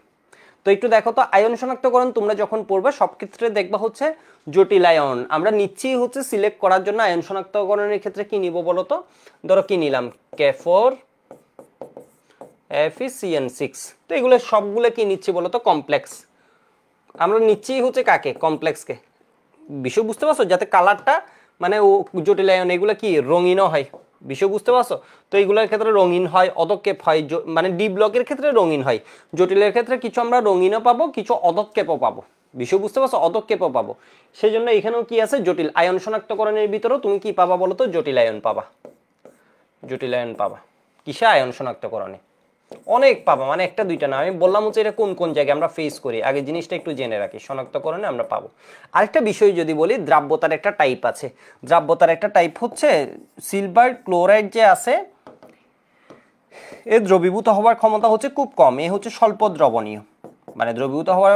তো একটু দেখো তো, আয়ন শনাক্তকরণ তোমরা যখন পড়বে সব ক্ষেত্রে দেখবা হচ্ছে জটিল আয়ন আমরা নিচ্ছি হচ্ছে সিলেক্ট করার জন্য। আয়ন শনাক্তকরণের ক্ষেত্রে কি নিব বলো তো, ধরো কি নিলাম K4FeCN6, তো এগুলো সবগুলো কি নিচ্ছি বলো তো, কমপ্লেক্স। আমরা নিচ্ছি হচ্ছে কাকে, কমপ্লেক্সকে। বিষয় বুঝতে পারছো, যাতে কালারটা মানে ও জটিল আয়ন এগুলো কি রঙিনও হয়, বিষয় বুঝতে পারছো। তো এইগুলোর ক্ষেত্রে রঙিন হয়, অদক্ষেপ হয়, মানে ডি ব্লকের ক্ষেত্রে রঙিন হয়, জটিলের ক্ষেত্রে কিছু আমরা রঙিনও পাবো, কিছু অদক্ষেপও পাবো, বিষয় বুঝতে পারছো, অদক্ষেপও পাবো। সেই জন্য এখানেও কি আছে, জটিল আয়ন শনাক্তকরণের ভিতরেও তুমি কি পাবা বলো তো, জটিল আয়ন পাবা। জটিল আয়ন পাবা কিসে, আয়ন শনাক্তকরণে অনেক পাবা, মানে একটা দুইটা না, আমি বললাম হচ্ছে এটা কোন কোন জায়গায় আমরা ফেস করি, আগে জিনিসটা একটু জেনে রাখি, শনাক্তকরণে আমরা পাবো। আরেকটা বিষয় যদি বলি, দ্রাব্যতার একটা টাইপ আছে। দ্রাব্যতার একটা টাইপ হচ্ছে সিলভার ক্লোরাইড যে আছে, এর দ্রবীভূত হওয়ার ক্ষমতা হচ্ছে খুব কম, এ হচ্ছে স্বল্প দ্রবণীয়, মানে দ্রবীভূত হওয়ার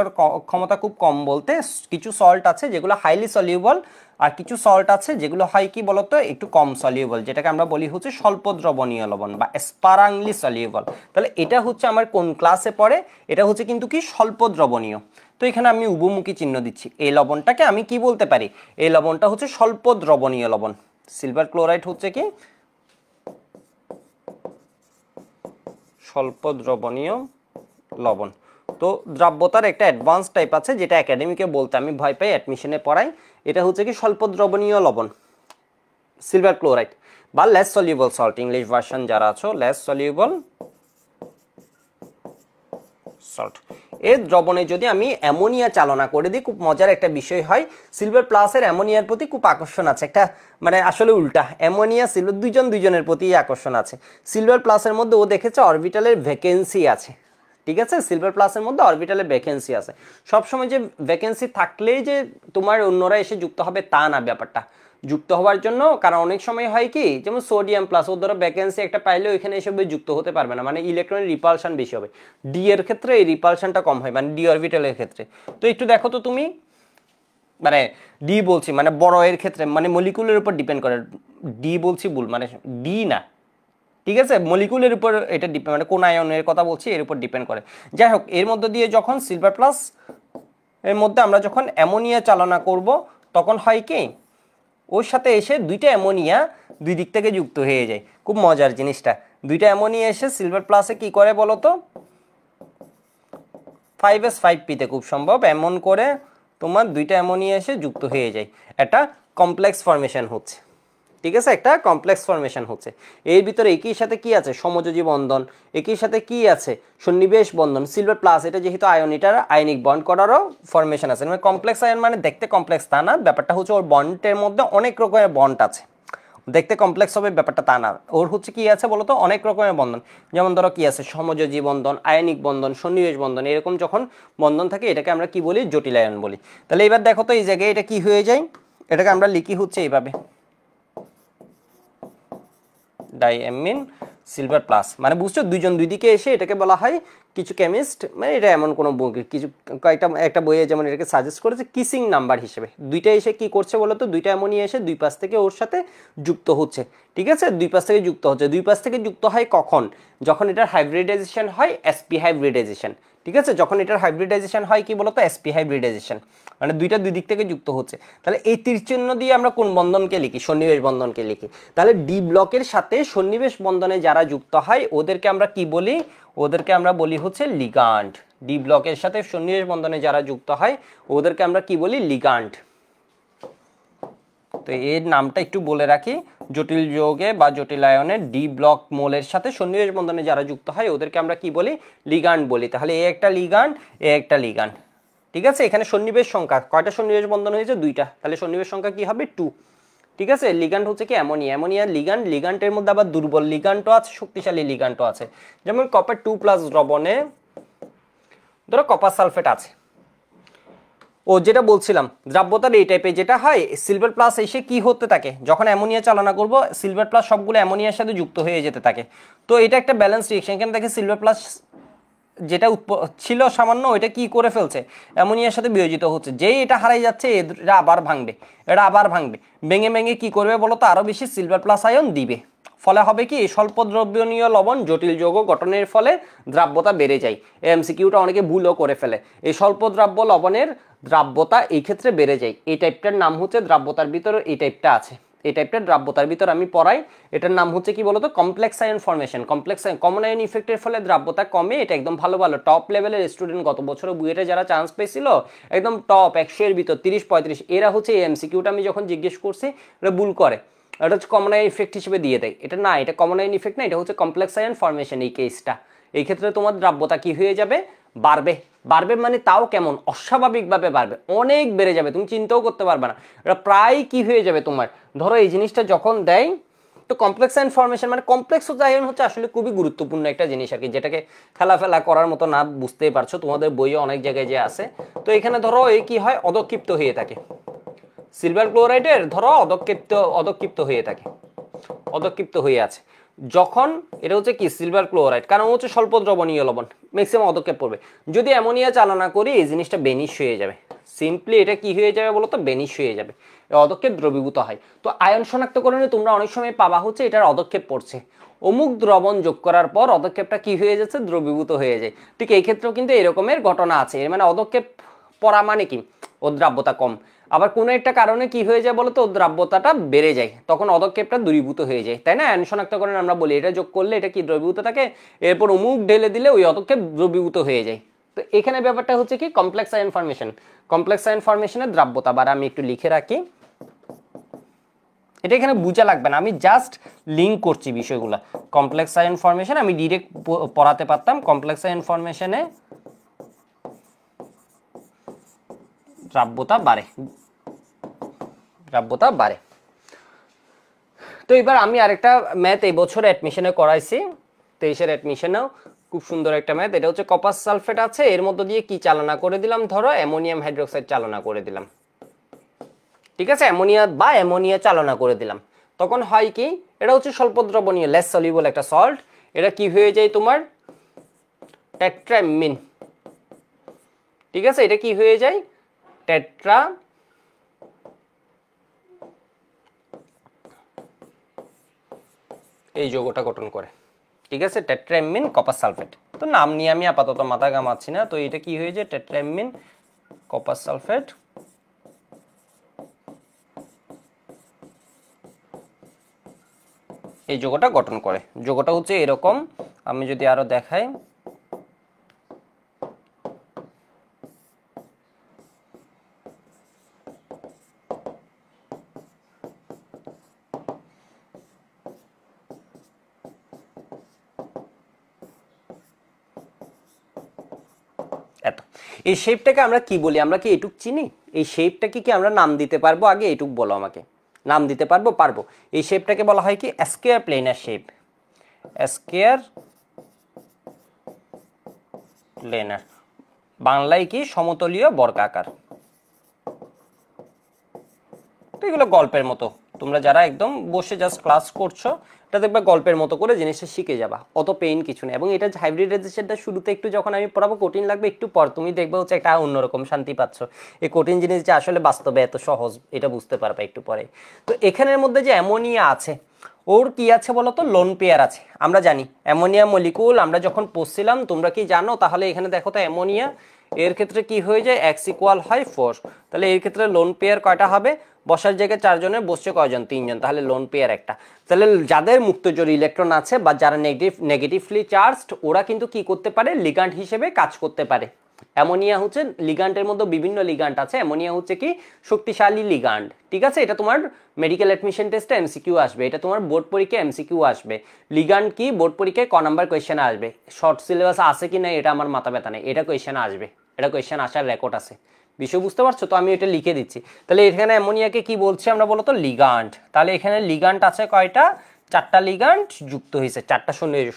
ক্ষমতা খুব কম বলতে কিছু সল্ট আছে যেগুলো হাইলি সলিউবল, আর কিছু সল্ট আছে যেগুলো হয় কি বলতো একটু কম সলিউবল, যেটাকে আমরা বলি হচ্ছে স্বল্প দ্রবণীয় লবণ বা স্পারাংলি সলিউবল। তাহলে এটা হচ্ছে আমার কোন ক্লাসে পড়ে, এটা হচ্ছে কিন্তু কি স্বল্প দ্রবণীয়। তো এখানে আমি উভমুখী চিহ্ন দিচ্ছি, এই লবণটাকে আমি কি বলতে পারি, এই লবণটা হচ্ছে স্বল্প দ্রবণীয় লবণ। সিলভার ক্লোরাইড হচ্ছে কি স্বল্প দ্রবণীয় লবণ। তো দ্রাব্যতার একটা অ্যাডভান্স টাইপ আছে, যেটা একাডেমিকে বলতে আমি ভয় পাই, অ্যাডমিশনে পড়াই। এটা হচ্ছে কি স্বল্প দ্রবণীয় লবণ, সিলভার ক্লোরাইড বা less soluble salt, English version যারা আছো, লেস সলিউবল সল্ট। এর দ্রবণে যদি আমি অ্যামোনিয়া চালনা করে দিই, খুব মজার একটা বিষয় হয়, সিলভার প্লাসের অ্যামোনিয়ার প্রতি খুব আকর্ষণ আছে, একটা মানে আসলে উল্টা, অ্যামোনিয়া সিলভার দুজনের প্রতি আকর্ষণ আছে। সিলভার প্লাসের মধ্যে ও দেখেছে অরবিটালের ভ্যাকেন্সি আছে, ঠিক আছে, সিলভার প্লাসের মধ্যে অরবিটালে ভ্যাকেন্সি আছে। সবসময় যে ভ্যাকেন্সি থাকলেই যে তোমার অন্যরা এসে যুক্ত হবে তা না, ব্যাপারটা যুক্ত হওয়ার জন্য, কারণ অনেক সময় হয় কি, যেমন সোডিয়াম প্লাস, ও ধরো ভ্যাকেন্সি একটা পাইলে ওইখানে এসে যুক্ত হতে পারবে না, মানে ইলেকট্রনের রিপালশন বেশি হবে। ডি এর ক্ষেত্রে এই রিপালশনটা কম হয়, মানে ডি অরবিটালের ক্ষেত্রে। তো একটু দেখো তো তুমি, মানে ডি বলছি মানে বড় এর ক্ষেত্রে, মানে মলিকুলের উপর ডিপেন্ড করে, ডি বলছি ভুল, মানে ডি না, ঠিক আছে, মলিকুলের উপর এটা ডিপেন্ড, মানে কোন আয়নের কথা বলছি এর উপর ডিপেন্ড করে। যাই হোক, এর মধ্যে দিয়ে যখন সিলভার প্লাস এর মধ্যে আমরা যখন অ্যামোনিয়া চালনা করব, তখন হয় কি ওর সাথে এসে দুইটা অ্যামোনিয়া দুই দিক থেকে যুক্ত হয়ে যায়। খুব মজার জিনিসটা, দুইটা অ্যামোনিয়া এসে সিলভার প্লাসে কি করে বলো তো, 5s5p-তে খুব সম্ভব, এমন করে তোমার দুইটা অ্যামোনিয়া এসে যুক্ত হয়ে যায়, একটা কমপ্লেক্স ফর্মেশন হচ্ছে, ঠিক আছে, একটা কমপ্লেক্স ফরমেশন হচ্ছে। এর ভিতরে একই সাথে কি আছে, সমযোজী বন্ধন, একই সাথে কি আছে, সন্নিবেশ বন্ধন, সিলভার প্লাস, এটা যেহেতু আয়ন, এটার আয়নিক বন্ড করারও ফরমেশন আছে। মানে কমপ্লেক্স আয়ন মানে দেখতে কমপ্লেক্স তা না, ব্যাপারটা হচ্ছে ওর বন্ডের মধ্যে অনেক রকমের বন্ড আছে। দেখতে কমপ্লেক্স হবে ব্যাপারটা তা না, ওর হচ্ছে কি আছে বলতো, অনেক রকমের বন্ধন। যেমন ধরো কি আছে, সমযোজী বন্ধন, আয়নিক বন্ধন, সন্নিবেশ বন্ধন, এরকম যখন বন্ধন থাকে এটাকে আমরা কি বলি, জটিল আয়ন বলি। তাহলে এবার দেখো তো এই জায়গায় এটা কি হয়ে যায়, এটাকে আমরা লিখি হচ্ছে এইভাবে, ডাইঅ্যামিন সিলভার প্লাস। মানে বুঝছো, দুইজন দুই দিকে এসে এটাকে বলা হয়, কিছু কেমিস্ট, মানে এটা এমন কোনো কিছু কয়েকটা একটা বইয়ে যেমন এটাকে সাজেস্ট করেছে কিসিং নাম্বার হিসেবে, দুইটা এসে কি করছে বলো তো, দুইটা এমনই এসে দুই পাশ থেকে ওর সাথে যুক্ত হচ্ছে। ঠিক আছে, দুই পাশ থেকে যুক্ত হচ্ছে, দুই পাশ থেকে যুক্ত হয় কখন, যখন এটার হাইব্রিডাইজেশন হয়, এসপি হাইব্রিডাইজেশন। ঠিক আছে, যখন এটার হাইব্রিডাইজেশন হয় কি বলতো, এসপি হাইব্রিডাইজেশন, মানে দুইটা দুই দিক থেকে যুক্ত হচ্ছে। তাহলে এই তীর চিহ্ন দিয়ে আমরা কোন বন্ধনকে লিখি, সন্নিবেশ বন্ধনকে লিখি। তাহলে ডি ব্লকের সাথে সন্নিবেশ বন্ধনে যারা যুক্ত হয় ওদেরকে আমরা কি বলি, ওদেরকে আমরা বলি হচ্ছে লিগান্ড। ডি ব্লকের সাথে সন্নিবেশ বন্ধনে যারা যুক্ত হয় ওদেরকে আমরা কি বলি, লিগান্ড। তো এর নামটা একটু বলে রাখি, জটিল যৌগে বা জটিল আয়নে ডি ব্লক মোলের সাথে সন্নিবেশ বন্ধনে যারা যুক্ত হয় ওদেরকে আমরা কি বলি, লিগান্ড বলি। তাহলে এ একটা লিগান্ড, এ একটা লিগান্ড। ঠিক আছে, এখানে সন্নিবেশ সংখ্যা কয়টা, সন্নিবেশ বন্ধন হয়েছে দুইটা, তাহলে সন্নিবেশ সংখ্যা কি হবে, 2। ঠিক আছে, লিগান্ড হচ্ছে কি অ্যামোনিয়া, অ্যামোনিয়া লিগান্ড, লিগান্ডের মধ্যে আবার দুর্বল লিগান্ডও আছে, শক্তিশালী লিগান্ডও আছে। যেমন কপার 2+ দ্রবণে ধরো কপার সালফেট আছে, ও যেটা বলছিলাম দ্রাব্যতার এই টাইপের যেটা হয়, সিলভার প্লাস এসে কি হতে থাকে, যখন অ্যামোনিয়া চালনা করব সিলভার প্লাস সবগুলো অ্যামোনিয়ার সাথে যুক্ত হয়ে যেতে থাকে। তো এটা একটা ব্যালেন্স রিঅ্যাকশন, এখানে দেখে সিলভার প্লাস যেটা ছিল সামান্য, ওইটা কি করে ফেলছে, অ্যামোনিয়ার সাথে বিয়োজিত হচ্ছে, যেই এটা হারাই যাচ্ছে এটা আবার ভাঙবে, এটা আবার ভাঙবে, ভেঙে ভেঙে কি করবে বলো তো, আরো বেশি সিলভার প্লাস আয়ন দিবে। ফলে হবে কি, স্বল্প দ্রবণীয় লবণ জটিল যৌগ গঠনের ফলে দ্রাব্যতা বেড়ে যায়। এমসিকিউটা অনেকে ভুলও করে ফেলে, এই স্বল্প দ্রাব্য লবণের দ্রাব্যতা এই ক্ষেত্রে বেড়ে যায়। এই টাইপটার নাম হচ্ছে, দ্রাব্যতার ভিতরে এই টাইপটা আছে, এই টাইপটার দ্রাব্যতার ভিতর আমি পড়াই, এটার নাম হচ্ছে কি বলতো, complex ion formation. Complex ion, common ion ইফেক্টের ফলে দ্রাব্যতা কমে, এটা একদম ভালো ভালো টপ লেভেলের স্টুডেন্ট গত বছর বুয়েটে যারা চান্স পেয়েছিল, একদম টপ 100 এর ভিতর 30-35, এরা হচ্ছে এই এমসিকিউটা আমি যখন জিজ্ঞেস করছি এটা ভুল করে, এটা হচ্ছে কমন আয়ন ইফেক্ট হিসেবে দিয়ে দেয়, এটা না, এটা কমন আয়ন ইফেক্ট না, এটা হচ্ছে কমপ্লেক্স আয়ন ফরমেশন। এই কেসটা, এই ক্ষেত্রে তোমার দ্রাব্যতা কি হয়ে যাবে, বাড়বে। বাড়বে মানে তাও কেমন, অস্বাভাবিকভাবে বাড়বে, অনেক বেড়ে যাবে, তুমি চিন্তাও করতে পারবে না। এটা প্রায় কি হয়ে যাবে তোমার, ধরো এই জিনিসটা যখন দেয়, তো কমপ্লেক্স আয়ন ফরমেশন মানে কমপ্লেক্স আয়ন হচ্ছে আসলে খুবই গুরুত্বপূর্ণ একটা জিনিস আর কি, যেটাকে খেলাফেলা করার মতো না, বুঝতেই পারছো, তোমাদের বইয়ে অনেক জায়গায় যে আছে। তো এখানে ধরো এই কি হয়, অদক্ষিপ্ত হয়ে থাকে, সিলভার ক্লোরাইডের ধরো অদক্ষিপ্ত হয়ে থাকে, অদক্ষিপ্ত হয়ে আছে যখন, এটা হচ্ছে কি সিলভার ক্লোরাইড, কারণ হচ্ছে স্বল্প দ্রবণীয় লবণ, ম্যাক্সিমাম অদক্ষেপ পড়বে। যদি অ্যামোনিয়া চালনা করি এই জিনিসটা বেনিশ হয়ে যাবে, সিম্পলি এটা কি হয়ে যাবে বলো তো, বেনিশ হয়ে যাবে, অদক্ষেপ দ্রবীভূত হয়। তো আয়ন শনাক্তকরণে তোমরা অনেক সময় পাবা হচ্ছে এটার অদক্ষেপ পড়ছে, অমুক দ্রবণ যোগ করার পর অদক্ষেপটা কি হয়ে যাচ্ছে, দ্রবীভূত হয়ে যায়। ঠিক এই ক্ষেত্রেও কিন্তু এরকমের ঘটনা আছে, এর মানে অদক্ষেপ পড়া মানে কি, ও দ্রাব্যতা কম। আবার কোনো একটা কারণে কি হয়ে যায় বলতো, দ্রাব্যতাটা বেড়ে যায়, তখন অদক্ষেপটা দ্রবীভূত হয়ে যায়, তাই না। আয়ন শনাক্তকরণে আমরা বলি এটা যোগ করলে এটা কি দ্রবীভূত থাকে, এরপর অমুক ঢেলে দিলে ওই অদক্ষেপ দ্রবীভূত হয়ে যায়। তো এখানে ব্যাপারটা হচ্ছে কি, complex ion formation, complex ion ফরমেশনের দ্রাব্যতা, আবার আমি একটু লিখে রাখি, এটা এখানে বোঝা লাগবে না, আমি জাস্ট লিঙ্ক করছি বিষয়গুলো। কমপ্লেক্স আয়ন ফরমেশন আমি ডিরেক্ট পড়াতে পারতাম, কমপ্লেক্স আয়ন ফরমেশনে দ্রাব্যতা বাড়ে, দ্রাব্যতা বাড়ে। তো এবার আমি আরেকটা ম্যাথ এই বছর অ্যাডমিশনে করাইছি, 23-এর অ্যাডমিশনেও খুব সুন্দর একটা ম্যাথ, এটা হচ্ছে কপার সালফেট আছে, এর মধ্য দিয়ে কি চালনা করে দিলাম, ধরো অ্যামোনিয়াম হাইড্রোক্সাইড চালনা করে দিলাম। ঠিক আছে, অ্যামোনিয়া চালনা করে দিলাম, তখন হয় কি, এটা হচ্ছে স্বল্প দ্রবণীয় লেস সলিউবল একটা সল্ট, এটা কি হয়ে যায় তোমার টেট্রামিন। ঠিক আছে, এটা কি হয়ে যায়, টেট্রা, এই যৌগটা গঠন করে। ঠিক আছে, টেট্রামিন কপার সালফেট, তো নাম নিয়ে আমি আপাতত মাথা ঘামাচ্ছি না। তো এটা কি হয়ে যায়, টেট্রামিন কপার সালফেট, এই যৌগটা গঠন করে। যৌগটা হচ্ছে এরকম, আমি যদি আরো দেখাই, এত। এই শেপটাকে আমরা কি বলি? আমরা কি এটুক চিনি? এই শেপটাকে কি আমরা নাম দিতে পারবো? আগে এটুক বলো আমাকে, নাম দিতে পারবো? পারবো। এই শেপটাকে বলা হয় কি? Square planer shape. Square planer, বাংলায় কি? সমতলীয় বর্গাকার। তো এগুলো গল্পের মতো, তোমরা যারা একদম বসে জাস্ট ক্লাস করছো এটা দেখবে গল্পের মতো করে জিনিসটা শিখে যাবা, অত পেইন কিছু নেই। এবং এটা হাইব্রিডাইজেশনটা শুরুতে একটু যখন আমি পড়াবো কঠিন লাগবে, একটু পর তুমি দেখবে হচ্ছে একটা অন্যরকম শান্তি পাচ্ছ। এই কঠিন জিনিস যে আসলে বাস্তবে এত সহজ এটা বুঝতে পারবে একটু পরে। তো এখানের মধ্যে যে অ্যামোনিয়া আছে, ওর কি আছে বলো তো? লোন পেয়ার আছে। আমরা জানি অ্যামোনিয়া মলিকুল আমরা যখন পড়ছিলাম, তোমরা কি জানো? তাহলে এখানে দেখো তো অ্যামোনিয়া এর ক্ষেত্রে কি হয়ে যায়? x ইকুয়াল হয় 4। তাহলে এর ক্ষেত্রে লোন পেয়ার কয়টা হবে? বসার জায়গায় 4 জনের, বসছে কয়জন? 3 জন। তাহলে লোন পেয়ার একটা। তাহলে যাদের মুক্তজোড় ইলেকট্রন আছে বা যারা নেগেটিভলি চার্জড, ওরা কিন্তু কি করতে পারে? লিগ্যান্ড হিসেবে কাজ করতে পারে। অ্যামোনিয়া হচ্ছে লিগ্যান্ডের মধ্যে বিভিন্ন লিগ্যান্ড আছে, অ্যামোনিয়া হচ্ছে কি? শক্তিশালী লিগ্যান্ড। ঠিক আছে, এটা তোমার মেডিকেল অ্যাডমিশন টেস্টে এমসিকিউ আসবে, এটা তোমার বোর্ড পরীক্ষায় এমসিকিউ আসবে। লিগ্যান্ড কি? বোর্ড পরীক্ষায় ক নাম্বার কোয়েশ্চেন আসবে। শর্ট সিলেবাস আছে কি না এটা আমার মাথা ব্যথা নেই, এটা কোয়েশ্চেন আসবে, এটা কোয়েশ্চেন আসার রেকর্ড আছে। বিষয় বুঝতে পারছো তো? আমি এটা লিখে দিচ্ছি। তাহলে এখানে অ্যামোনিয়াকে কি বলছি আমরা বলতো? লিগ্যান্ড। তাহলে এখানে লিগ্যান্ড আছে কয়টা? 4টা লিগ্যান্ড যুক্ত হয়েছে, 4টা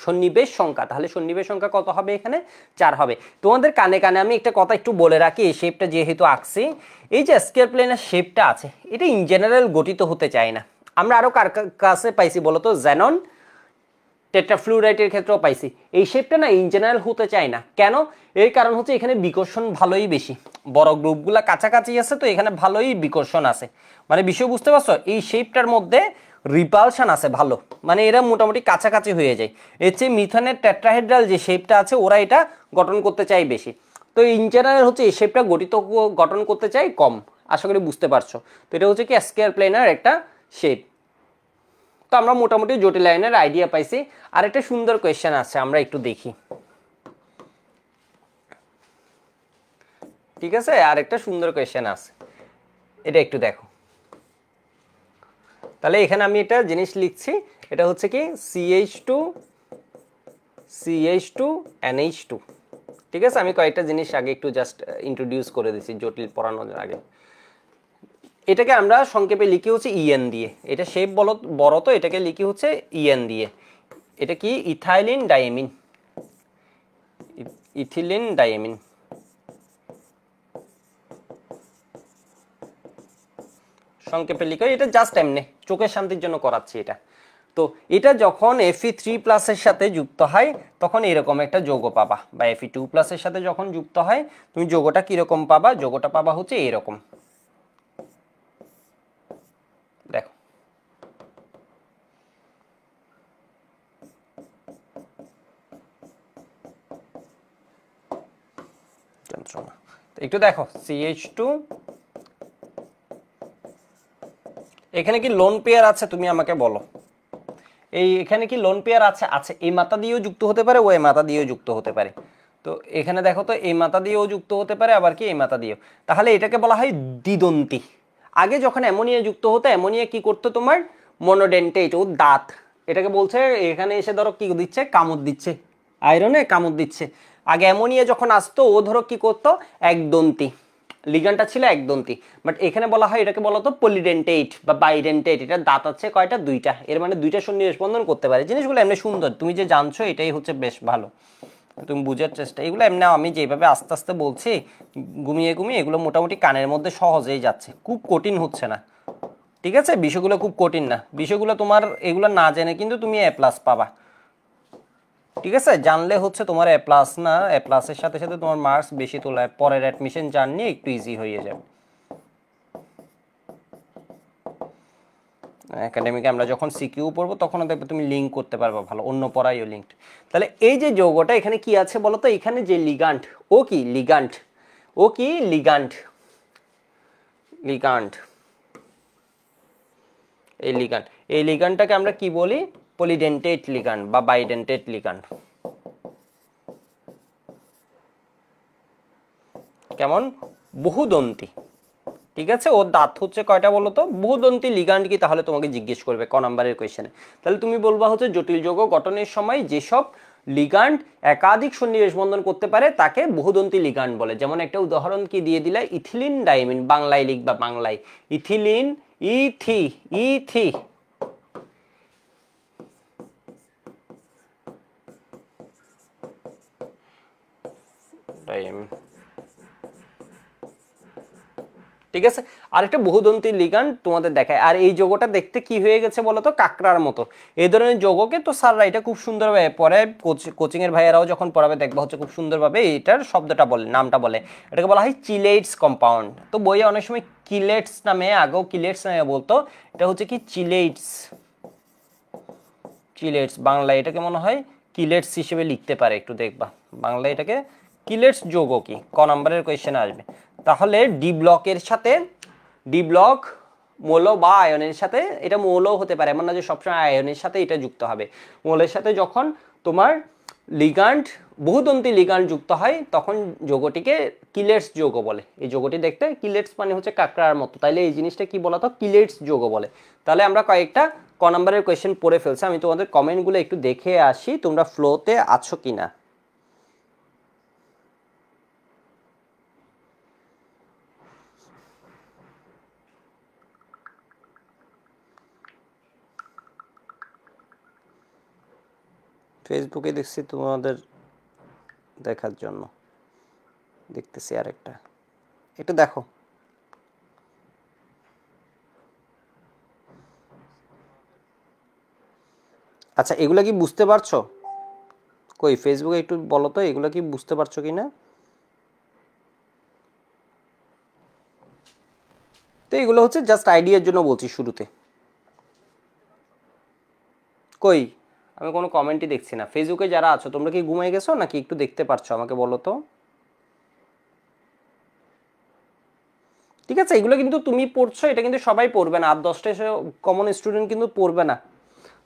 সন্নিবেশ সংখ্যা। তাহলে সন্নিবেশ সংখ্যা কত হবে? এখানে 4 হবে। তোমাদের কানে কানে আমি একটা কথা একটু বলে রাখি, এই শেপটা যেহেতু আঁকছি, এই যে স্কয়ার প্লেনের শেপটা আছে, এটা ইন জেনারেল গঠিত হতে চায় না। আমরা আরো কার কাছে পাইছি বলতো? জ্যানন টেট্রাফ্লুরাইডের ক্ষেত্রেও পাইছি। এই শেপটা না ইন জেনারেল হতে চায় না। কেন? এর কারণ হচ্ছে এখানে বিকর্ষণ ভালোই বেশি, বড় গ্রুপগুলা কাছাকাছি আছে, তো এখানে ভালোই বিকর্ষণ আছে। মানে বিষয় বুঝতে পারছো? এই শেপটার মধ্যে রিপালশন আছে ভালো, মানে এরা মোটামুটি কাছাকাছি হয়ে যায়। এর চেয়ে মিথনের টেট্রাহেড্রাল যে শেপটা আছে, ওরা এটা গঠন করতে চায় বেশি। তো ইন জেনারেল হচ্ছে এই শেপটা গঠন করতে চাই কম। আশা করি বুঝতে পারছো। তো এটা হচ্ছে কি? স্কয়ার প্লেনার একটা শেপ। তো আমরা মোটামুটি জটিল লাইনের আইডিয়া পাইছি। আর একটা সুন্দর কোয়েশ্চেন আছে, আমরা একটু দেখি। ঠিক আছে, আর একটা সুন্দর কোয়েশ্চেন আছে, এটা একটু দেখো। তাহলে এখানে আমি একটা জিনিস লিখছি, এটা হচ্ছে কি? CH2 NH2। ঠিক আছে, আমি কয়েকটা জিনিস আগে একটু জাস্ট ইন্ট্রোডিউস করে দিচ্ছি জটিল পড়ানোর আগে। এটাকে আমরা সংক্ষেপে লিখি হচ্ছে ইএন দিয়ে। এটা শেপ বড়, তো এটাকে লিখি হচ্ছে ইএন দিয়ে। এটা কি? ইথাইলিন ডাইমিন। ইথিলিন ডাইমিন। সংক্ষেপে লিখো, এটা জাস্ট এমনি চোখের শান্তির জন্য করাচ্ছি এটা। তো এটা যখন Fe3+ এর সাথে যুক্ত হয় তখন এরকম একটা যৌগ পাবা, বা Fe2+ এর সাথে যখন যুক্ত হয় তুমি যৌগটা কিরকম পাবা? যৌগটা পাবা হচ্ছে এরকম। দেখো, একটু দেখো CH2, এখানে কি লোন পেয়ার আছে? তুমি আমাকে বলো, এখানে কি লোন পেয়ার আছে? আছে। এই মাথা দিয়েও যুক্ত হতে পারে, ও এই মাথা দিয়েও যুক্ত হতে পারে। তো এখানে দেখো তো, এই মাথা দিয়েও যুক্ত হতে পারে, আবার কি এই মাথা দিয়েও। তাহলে এটাকে বলা হয় দ্বিদন্তী। আগে যখন অ্যামোনিয়া যুক্ত হতো, অ্যামোনিয়া কি করতো? তোমার মনোডেন্টেট, ও দাঁত। এটাকে বলছে এখানে এসে ধরো কি দিচ্ছে? কামড় দিচ্ছে, আয়রনে কামড় দিচ্ছে। আগে অ্যামোনিয়া যখন আসতো, ও ধরো কি করতো? একদন্তী। লিগ্যান্ডটা ছিল একদন্তী। বাট এখানে বলা হয় এটাকে বলা তো পলিডেন্টেট বা বাইডেন্টেট। এটা দাঁত আছে কয়টা? 2টা। এর মানে 2টা সন্নিবেশ বন্ধন করতে পারে। জিনিসগুলো এমনি সুন্দর, তুমি যে জানছো এটাই হচ্ছে বেশ ভালো, তুমি বুঝার চেষ্টা। এগুলো এমনি আমি যেভাবে আস্তে আস্তে বলছি, ঘুমিয়ে ঘুমিয়ে, এগুলো মোটামুটি কানের মধ্যে সহজেই যাচ্ছে, খুব কঠিন হচ্ছে না। ঠিক আছে, বিষয়গুলো খুব কঠিন না। বিষয়গুলো তোমার এগুলো না জেনে কিন্তু তুমি A+ পাবা। ঠিক আছে, জানলে হচ্ছে তোমার A+ না, A+ এর সাথে সাথে তোমার মার্কস বেশি তোলায় পরের অ্যাডমিশন জার্নি একটু ইজি হয়ে যাবে। একাডেমিকে আমরা যখন সিকিউ পড়বো তখনও দেখবে তুমি লিঙ্ক করতে পারবে ভালো, অন্য পড়াইও লিঙ্কড। তাহলে এই যে যৌগটা এখানে কি আছে বলো তো? এখানে যে লিগ্যান্ড, ও কি? লিগ্যান্ড। ও কি? লিগ্যান্ড। লিগ্যান্ড, এই লিগ্যান্ড, এই লিগ্যান্ডটাকে আমরা কি বলি? পলিডেন্টেট লিগ্যান্ড বা বাইডেন্টেট লিগ্যান্ড। কেমন? বহুদন্তী। ঠিক আছে, ওর দাঁত হচ্ছে কয়টা বলো তো? বহুদন্তী লিগ্যান্ড কি? তাহলে তোমাকে জিজ্ঞেস করবে ক নাম্বারের কোয়েশ্চেনে। তাহলে তুমি বলবা হচ্ছে জটিল যৌগ গঠনের সময় যেসব লিগ্যান্ড একাধিক সন্নিবেশ বন্ধন করতে পারে তাকে বহুদন্তী লিগ্যান্ড বলে। যেমন একটা উদাহরণ কি দিয়ে দিলে, ইথিলিন ডাইমিন, বাংলায় লিখবা, বাংলায় ইথিলিন, ইথি ইথি ডাইমিন, ঠিক আছে। আর একটা বহুদন্তী লিগ্যান্ড তোমাদের দেখায়। আর এই যৌগটা দেখতে কি হয়ে গেছে বলতো, কাঁকড়ার মতো। এই ধরনের যৌগকে তো স্যাররা এটা খুব সুন্দরভাবে পরে কোচিং এর ভাইয়েরাও যখন পড়াবে দেখবা হচ্ছে খুব সুন্দরভাবে এটার শব্দটা বলে, নামটা বলে, এটাকে বলা হয় চিলেটস কম্পাউন্ড। তো বইয়ে অনেক সময় কিলেটস নামে, আগেও কিলেটস নামে বলতো, এটা হচ্ছে কি চিলেটস, চিলেটস বাংলায় এটাকে মনে হয় কিলেটস হিসেবে লিখতে পারে, একটু দেখবা বাংলায় এটাকে কিলেটস যৌগ কি, ক নম্বরের কোয়েশ্চেনে আসবে। তাহলে ডি ব্লকের সাথে, ডি ব্লক মৌল বা আয়নের সাথে, এটা মৌলও হতে পারে, এমন না যে সবসময় আয়নের সাথে এটা যুক্ত হবে। মৌলের সাথে যখন তোমার লিগ্যান্ড, বহুদন্তী লিগ্যান্ড যুক্ত হয় তখন যৌগটিকে কিলেটস যৌগ বলে। এই যৌগটি দেখতে কিলেটস মানে হচ্ছে কাঁকড়ার মতো, তাইলে এই জিনিসটা কি বলা তো, কিলেটস যৌগ বলে। তাহলে আমরা কয়েকটা ক নম্বরের কোয়েশ্চেন পড়ে ফেলছি। আমি তোমাদের কমেন্টগুলো একটু দেখে আসি তোমরা ফ্লোতে আছো কিনা। ফেসবুকে দেখছি তোমাদের দেখার জন্য, দেখতেছি আরেকটা, একটু দেখো। আচ্ছা এগুলা কি বুঝতে পারছো? কই ফেসবুকে একটু বলো তো এগুলা কি বুঝতে পারছো কিনা। তো এগুলো হচ্ছে জাস্ট আইডিয়ার জন্য বলছি শুরুতে। কই আমি কোনো কমেন্টই দেখছি না। ফেসবুকে যারা আছো তোমরা কি ঘুমিয়ে গেছো নাকি একটু দেখতে পারছো আমাকে বলো তো। ঠিক আছে, এগুলো কিন্তু তুমি পড়ছো, এটা কিন্তু সবাই পড়বে না, আর 10টা কমন স্টুডেন্ট কিন্তু পড়বে না।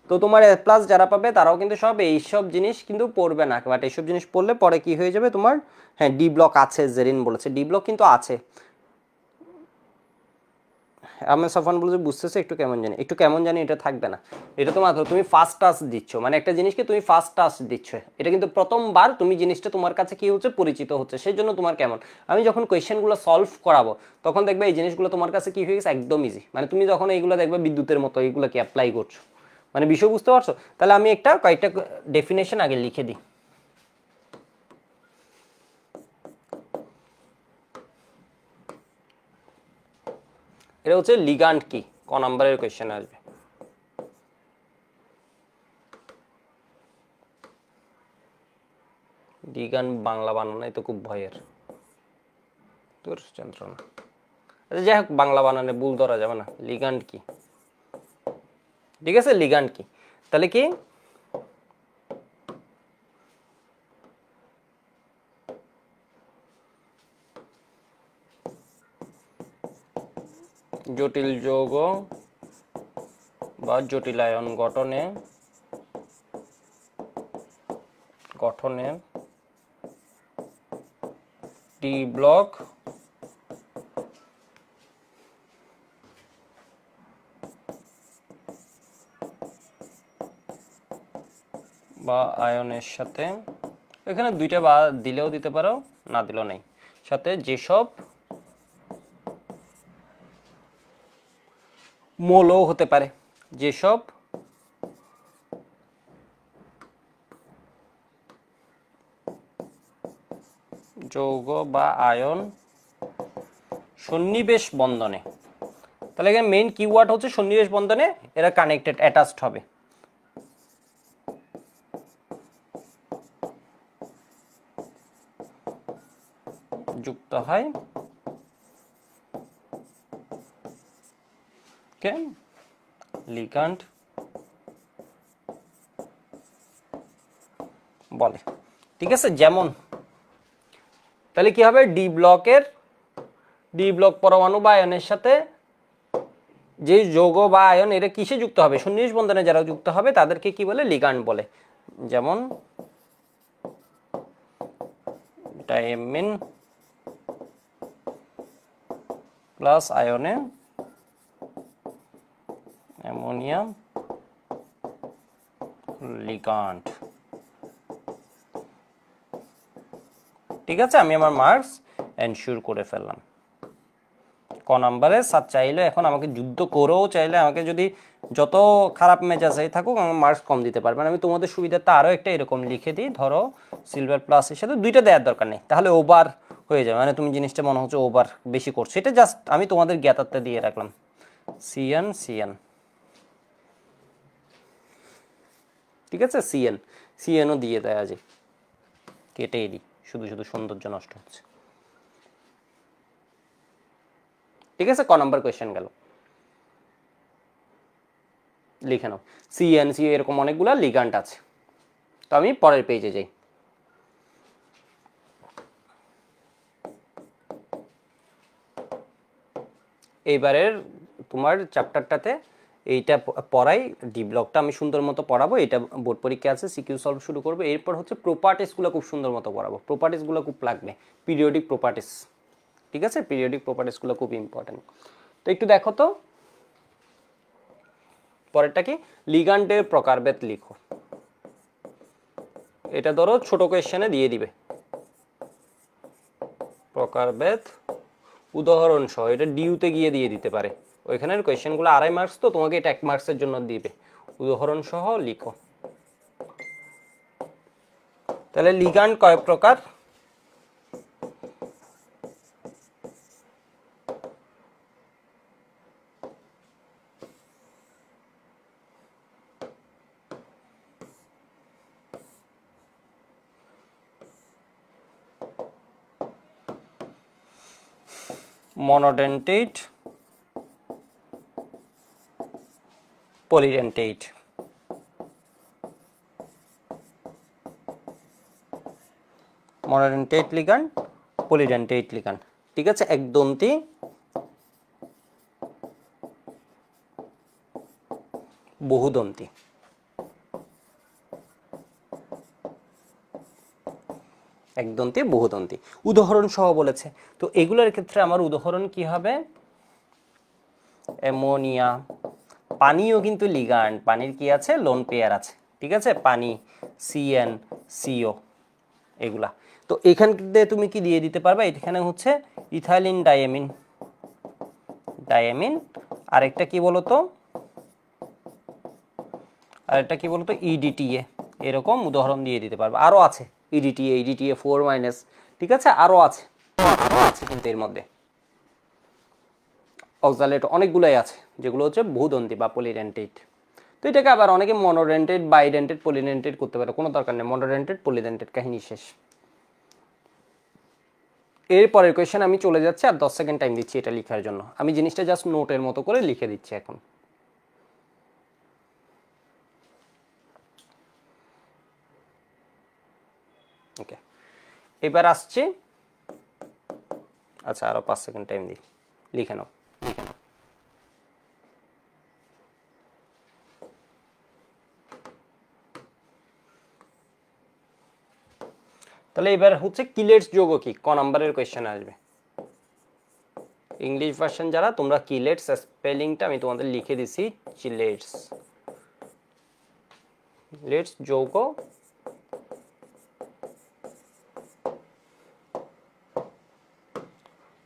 তো তোমার এ প্লাস যারা পাবে তারাও কিন্তু সব এইসব জিনিস কিন্তু পড়বে না, বাট এইসব জিনিস পড়লে পরে কি হয়ে যাবে তোমার। হ্যাঁ ডি ব্লক আছে, জেরিন বলেছে ডি ব্লক কিন্তু আছে। আমি সাফান বলছে বুঝতেছে একটু কেমন জানি, একটু কেমন জানি এটা থাকবে না। এটা তো মাত্র তুমি ফার্স্ট টাচ দিচ্ছ, মানে একটা জিনিসকে তুমি ফার্স্ট টাচ দিচ্ছ, এটা কিন্তু প্রথমবার তুমি জিনিসটা তোমার কাছে কি হচ্ছে, পরিচিত হচ্ছে, সেই জন্য তোমার কেমন। আমি যখন কোয়েশ্চেনগুলো সলভ করাবো তখন দেখবে এই জিনিসগুলো তোমার কাছে কি হয়ে গেছে, একদম ইজি। মানে তুমি যখন এইগুলো দেখবে বিদ্যুতের মতো এইগুলোকে অ্যাপ্লাই করছো, মানে বিষয় বুঝতে পারছো। তাহলে আমি একটা কয়েকটা ডেফিনেশন আগে লিখে দিই। এটা হচ্ছে লিগ্যান্ড কি, ক নাম্বারের কোয়েশ্চেন আসবে। লিগ্যান্ড বাংলা বানানো তো খুব ভয়ের, তোর যন্ত্রণা। আচ্ছা যাই হোক, বাংলা বানানে ভুল ধরা যাবে না। লিগ্যান্ড কি, ঠিক আছে, লিগ্যান্ড কি তাহলে কি, জটিল যৌগ বা জটিল আয়ন গঠনে ডি ব্লক বা আয়নের সাথে, এখানে দুইটা বা দিলেও দিতে পারো, না দিলেও নেই, সাথে যেসব মৌলও হতে পারে, যেসব যৌগ বা আয়ন সন্নিবেশ বন্ধনে, তাহলে এখানে মেইন কিওয়ার্ড হচ্ছে সন্নিবেশ বন্ধনে এরা কানেক্টেড, অ্যাটাচড হবে। যুক্ত হয় কে, লিগ্যান্ড বলে, ঠিক আছে। যেমন তাহলে কি হবে, ডি ব্লকের, ডি ব্লক পরমাণু বা আয়নের সাথে যে যৌগ বা আয়ন এরা কিসে যুক্ত হবে, সন্নিবেশ বন্ধনে যারা যুক্ত হবে তাদেরকে কি বলে, লিগ্যান্ড বলে। যেমন ডাইমিন প্লাস আয়নে অ্যামোনিয়াম লিগ্যান্ড, ঠিক আছে, আমি আমার মার্কস এনশিওর করে ফেললাম। ক নাম্বারে স্যার চাইলে এখন আমাকে যুদ্ধ করেও চাইলে আমাকে যদি যত খারাপ মেজাজেই থাকুক আমার মার্কস কম দিতে পারবেন। আমি তোমাদের সুবিধাতে আরও একটা এরকম লিখে দিই, ধরো সিলভার প্লাসের সাথে দুইটা দেওয়ার দরকার নেই, তাহলে ওভার হয়ে যাবে, মানে তুমি জিনিসটা মনে হচ্ছে ওভার বেশি করছো। এটা জাস্ট আমি তোমাদের জ্ঞাতার্থে দিয়ে রাখলাম। সিএন সিএন, ঠিক আছে, সিএন সিএনও দিয়ে দেয়, আজ কেটেই দিই, শুধু শুধু সৌন্দর্য নষ্ট হচ্ছে। ঠিক আছে, ক নাম্বার কোয়েশ্চেন গেল, লিখে নাও। সিএনসি এরকম অনেকগুলো লিগ্যান্ড আছে। তো আমি পরের পেজে যাই। এইবারের তোমার চ্যাপ্টারটাতে এইটা পড়াই, ডি ব্লকটা আমি সুন্দর মতো পড়াবো। এটা বোর্ড পরীক্ষা আছে, সিকিউ সলভ শুরু করবো। এরপর হচ্ছে প্রপার্টিসগুলো খুব সুন্দর মতো পড়াবো। প্রপার্টিসগুলো খুব লাগবে, পিরিয়ডিক প্রপার্টিস, ঠিক আছে, পিরিয়ডিক প্রপার্টিসগুলো খুব ইম্পর্টেন্ট। তো একটু দেখো তো পরেরটা কি, লিগ্যান্ডের প্রকারভেদ লিখো। এটা ধরো ছোট কোয়েশ্চেনে দিয়ে দিবে, প্রকারভেদ উদাহরণ সহ, এটা ডিউতে গিয়ে দিয়ে দিতে পারে। ওইখানের কোয়েশ্চেনগুলো 2.5 মার্কস, তো তোমাকে এটা 1 মার্কসের জন্য দিবে। উদাহরণ সহ লিখো। তাহলে লিগ্যান্ড কয় প্রকার? মনোডেন্টেট, পলিডেন্টেট। মনোডেন্টেট লিগ্যান্ড, পলিডেন্টেট লিগ্যান্ড, ঠিক আছে, একদন্তী, বহুদন্তী। একদন্তী, বহুদন্তী, উদাহরণ সহ বলেছে। তো এগুলোর ক্ষেত্রে আমার উদাহরণ কি হবে? অ্যামোনিয়া, পানিও কিন্তু লিগ্যান্ড, পানির কি আছে, লোন পেয়ার আছে, ঠিক আছে, পানি, সিএন, সিও, এগুলা। তো এখান থেকে তুমি কি দিয়ে দিতে পারবে, এখানে হচ্ছে ইথাইলিন ডায়ামিন, ডায়ামিন, আরেকটা কি বলতো, আরেকটা কি বলতো, ইডিটিএ, এরকম উদাহরণ দিয়ে দিতে পারবে। আরো আছে ইডিটিএ, ইডিটিএ 4-, ঠিক আছে, আরো আছে, আরো আছে কিন্তু এর মধ্যে অক্সালেট অনেকগুলাই আছে, যেগুলো হচ্ছে বহুদন্তী বা পলিডেন্টেট। তো এটাকে আবার অনেকে মনোডেন্টেট, বাইডেন্টেট, পলিডেন্টেট করতে পারে, কোনো দরকার নেই, মনোডেন্টেট, পলিডেন্টেট, কাহিনী শেষ। এরপরের কোয়েশ্চেন আমি চলে যাচ্ছি, আর 10 সেকেন্ড টাইম দিচ্ছি এটা লেখার জন্য। আমি জিনিসটা জাস্ট নোটের মতো করে লিখে দিচ্ছি এখন। ওকে, এবার আসছি, আচ্ছা আরো 5 সেকেন্ড টাইম দিই, লিখে নাও, লিখে নাও। তাহলে এবার হচ্ছে কিলেটস যৌগ কি, ক নাম্বারের কোয়েশ্চেন আসবে। ইংলিশ ভার্সন যারা, তোমরা কিলেটস স্পেলিংটা আমি তোমাদের লিখে দিছি, চিলেটস, লেটস যৌগ,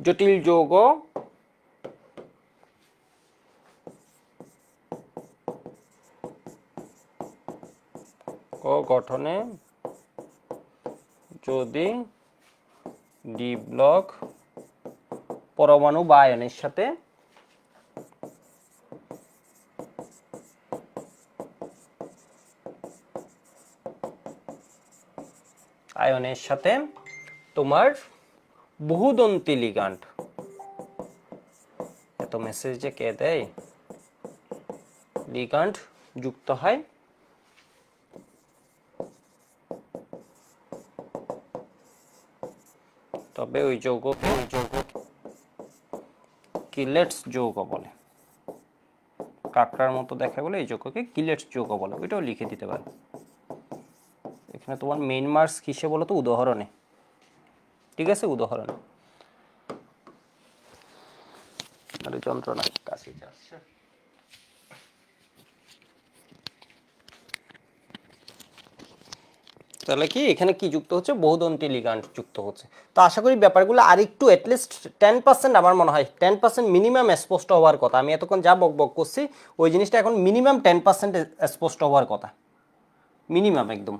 জটিল যৌগ, গঠনে যদি ডি ব্লক পরমাণু বা আয়নের সাথে তোমার বহুদন্তী লিগ্যান্ড, এত মেসেজ যে কে দেয়, লিগ্যান্ড যুক্ত হয়, তবে ওই যৌগকে কিলেটস যৌগ বলে। কাঁকড়ার মতো দেখা বলে এই যৌগকে কিলেটস যৌগ বলে, ওইটাও লিখে দিতে পারে। এখানে তোমার মেইন মার্কস কিসে বলো তো, উদাহরণে, ঠিক আছে, উদাহরণে। আরে যন্ত্রণা কাছে যাচ্ছে। তাহলে কি এখানে কি যুক্ত হচ্ছে, বহুদন্তী লিগ্যান্ড যুক্ত হচ্ছে। তো আশা করি ব্যাপারগুলো আর একটু অ্যাটলিস্ট 10% আমার মনে হয় 10% মিনিমাম স্পষ্ট হওয়ার কথা। আমি এতক্ষণ যা বক বক করছি ওই জিনিসটা এখন মিনিমাম 10% স্পষ্ট হওয়ার কথা, মিনিমাম একদম।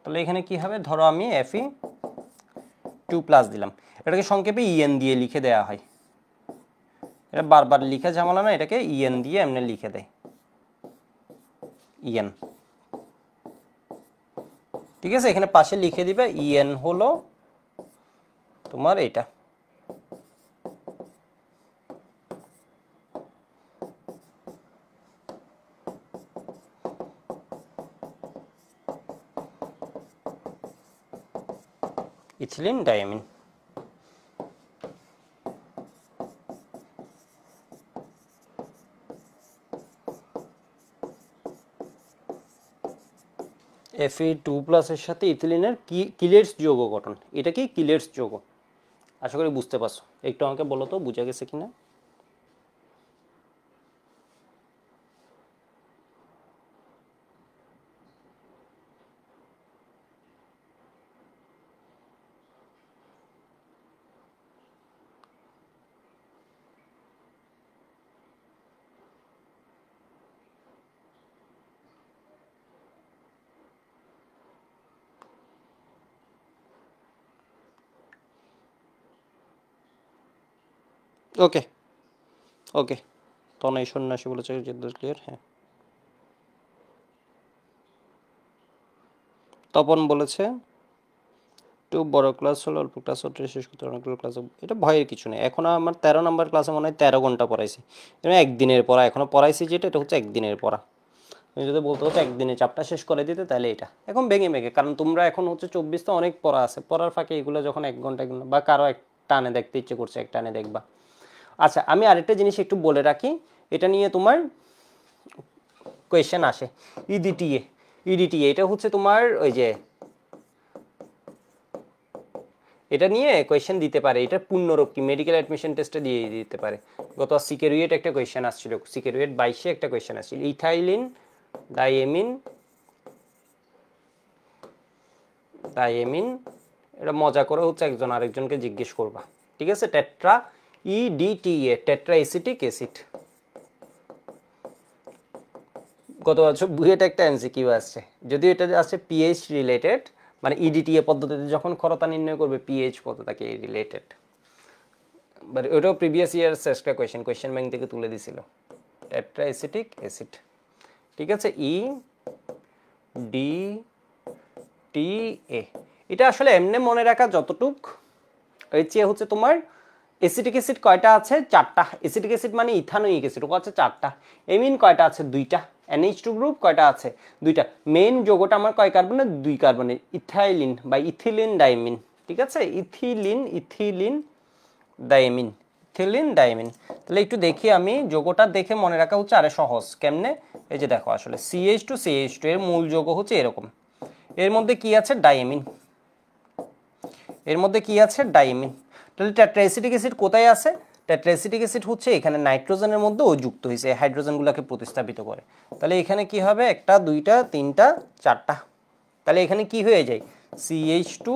তাহলে এখানে কি হবে, ধরো আমি Fe2+ দিলাম, এটাকে সংক্ষেপে ইএন দিয়ে লিখে দেওয়া হয়। এটা বারবার লিখে ঝামেলা না, এটাকে ইএন দিয়ে এমনি লিখে দেয়, ইএন। ঠিক আছে, এখানে পাশে লিখে দিবে ইএন হলো তোমার এটা। Ethylene diamine. Fe2+ এর সাথে ইথিলিনের কিলেটস যৌগ গঠন, এটা কি কিলেটস যৌগ? আশা করি বুঝতে পারছো। একটু আমাকে বলো তো বুঝা গেছে কিনা। ওকে ওকে, তনয় সন্ন্যাসী বলেছে ক্লিয়ার। হ্যাঁ, তপন বলেছে একটু বড় ক্লাস হলো, অল্প ক্লাস হতে শেষ করতে অনেকগুলো ক্লাস। এটা ভয়ের কিছু নেই। এখন আমার 13 নম্বর ক্লাসে মনে হয় 13 ঘন্টা পড়াইছি। এটা একদিনের পড়া এখনো পড়াইছি, যেটা এটা হচ্ছে একদিনের পড়া। তুমি যদি বলতে হচ্ছে একদিনে চাপটা শেষ করে দিতে, তাহলে এটা এখন ভেঙে ভেঙে, কারণ তোমরা এখন হচ্ছে 24 তো অনেক পড়া আছে, পড়ার ফাঁকে এগুলো যখন 1 ঘন্টা বা কারো এক টানে দেখতে ইচ্ছে করছে এক টানে দেখবা। আচ্ছা, আমি আরেকটা জিনিস একটু বলে রাখি, এটা নিয়ে তোমার কোয়েশ্চেন আসে। ইডিটিএ, ইডিটিএ এটা হচ্ছে তোমার ওই যে, এটা নিয়ে কোয়েশ্চেন দিতে পারে, এটা পূর্ণরূপ কি মেডিকেল অ্যাডমিশন টেস্টে দিয়ে দিতে পারে। গত সিকেরুয়েট একটা কোয়েশ্চেন আসছিল, সিকেরুয়েট 22-এ একটা কোয়েশ্চেন আসছিল, ইথাইলিন ডাইএমিন, ডাইএমিন এটা মজা করে হচ্ছে একজন আরেকজনকে জিজ্ঞেস করবা। ঠিক আছে, tetra EDTA, tetra acetic acid. গত বছর বুয়েট একটা এমসিকিউ আসছে, যদিও এটা আসছে পিএইচ রিলেটেড, মানে ইডিটিএ পদ্ধতিতে যখন ক্ষরতা নির্ণয় করবে পিএইচ পদ্ধতিকে রিলেটেড, বাট ওটাও প্রিভিয়াস ইয়ার একটা কোয়েশ্চেন ব্যাংক থেকে তুলে দিছিল। টেট্রা এসিটিক অ্যাসিড, ঠিক আছে, ই ডি টি এ। এটা আসলে এমনি মনে রাখা যতটুক, এর চেয়ে হচ্ছে তোমার এসিটিক অ্যাসিড কয়টা আছে, 4টা। এসিটিক অ্যাসিড মানে ইথানোয়িক অ্যাসিড, ও আছে 4টা। এমিন কয়টা আছে, 2টা। NH2 গ্রুপ কয়টা আছে, 2টা। মেইন যৌগটা আমার কয় কার্বনের, 2 কার্বনের, ইথাইলিন বা ইথিলিন ডাইমিন। ঠিক আছে, ইথিলিন ডাইমিন, ইথিলিন ডাইমিন। তাহলে একটু দেখি আমি যৌগটা দেখে মনে রাখা হচ্ছে আরে সহজ। কেমনে, এই যে দেখো, আসলে CH2 এর মূল যৌগ হচ্ছে এরকম। এর মধ্যে কি আছে, ডাইমিন। এর মধ্যে কি আছে, ডাইমিন। তাহলে টেট্রাএসিটিক অ্যাসিড কোথায় আছে, টেট্রাএসিটিক অ্যাসিড হচ্ছে এখানে নাইট্রোজেনের মধ্যে ও যুক্ত হয়েছে, হাইড্রোজেনগুলোকে প্রতিস্থাপিত করে। তাহলে এখানে কি হবে, 1টা 2টা 3টা 4টা। তাহলে এখানে কি হয়ে যায়, CH2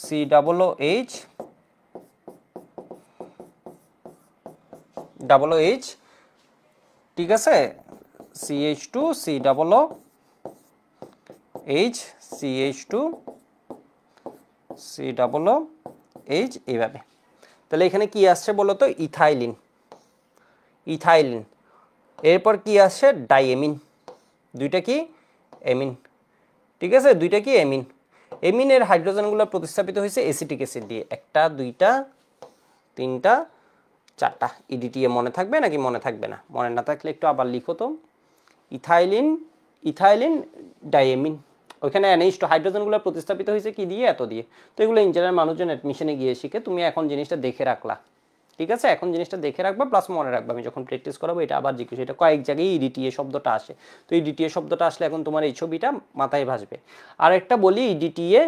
COOH OH, ঠিক আছে, CH2 COOH CH2 COOH এইভাবে। তাহলে এখানে কি আসছে বলো তো, ইথাইলিন, ইথাইলিন। এরপর কি আসছে, ডাইএমিন, 2টা কি এমিন। ঠিক আছে, 2টা কি এমিন। এমিনের হাইড্রোজেনগুলো প্রতিস্থাপিত হয়েছে এসিটিক অ্যাসিড দিয়ে, 1টা 2টা 3টা 4টা। ইডিটিএ মনে থাকবে নাকি মনে থাকবে না? মনে না থাকলে একটু আবার লিখো তো, ইথাইলিন ডাইএমিন। ওইখানে NH2 হাইড্রোজেনগুলো প্রতিস্থাপিত হয়েছে কি দিয়ে, এত দিয়ে। তো এগুলো ইঞ্জিনিয়ার মানুষজন অ্যাডমিশনে গিয়ে শিখে, তুমি এখন জিনিসটা দেখে রাখলা। ঠিক আছে, এখন জিনিসটা দেখে রাখবা, প্লাস মনে রাখবা, আমি যখন প্র্যাকটিস করাবো এটা আবার জিজ্ঞেস, এটা কয়েক জায়গায় ইডিটিএ শব্দটা আসে। তো ইডিটিএ শব্দটা আসলে এখন তোমার এই ছবিটা মাথায় ভাসবে। আর একটা বলি, ইডিটিএ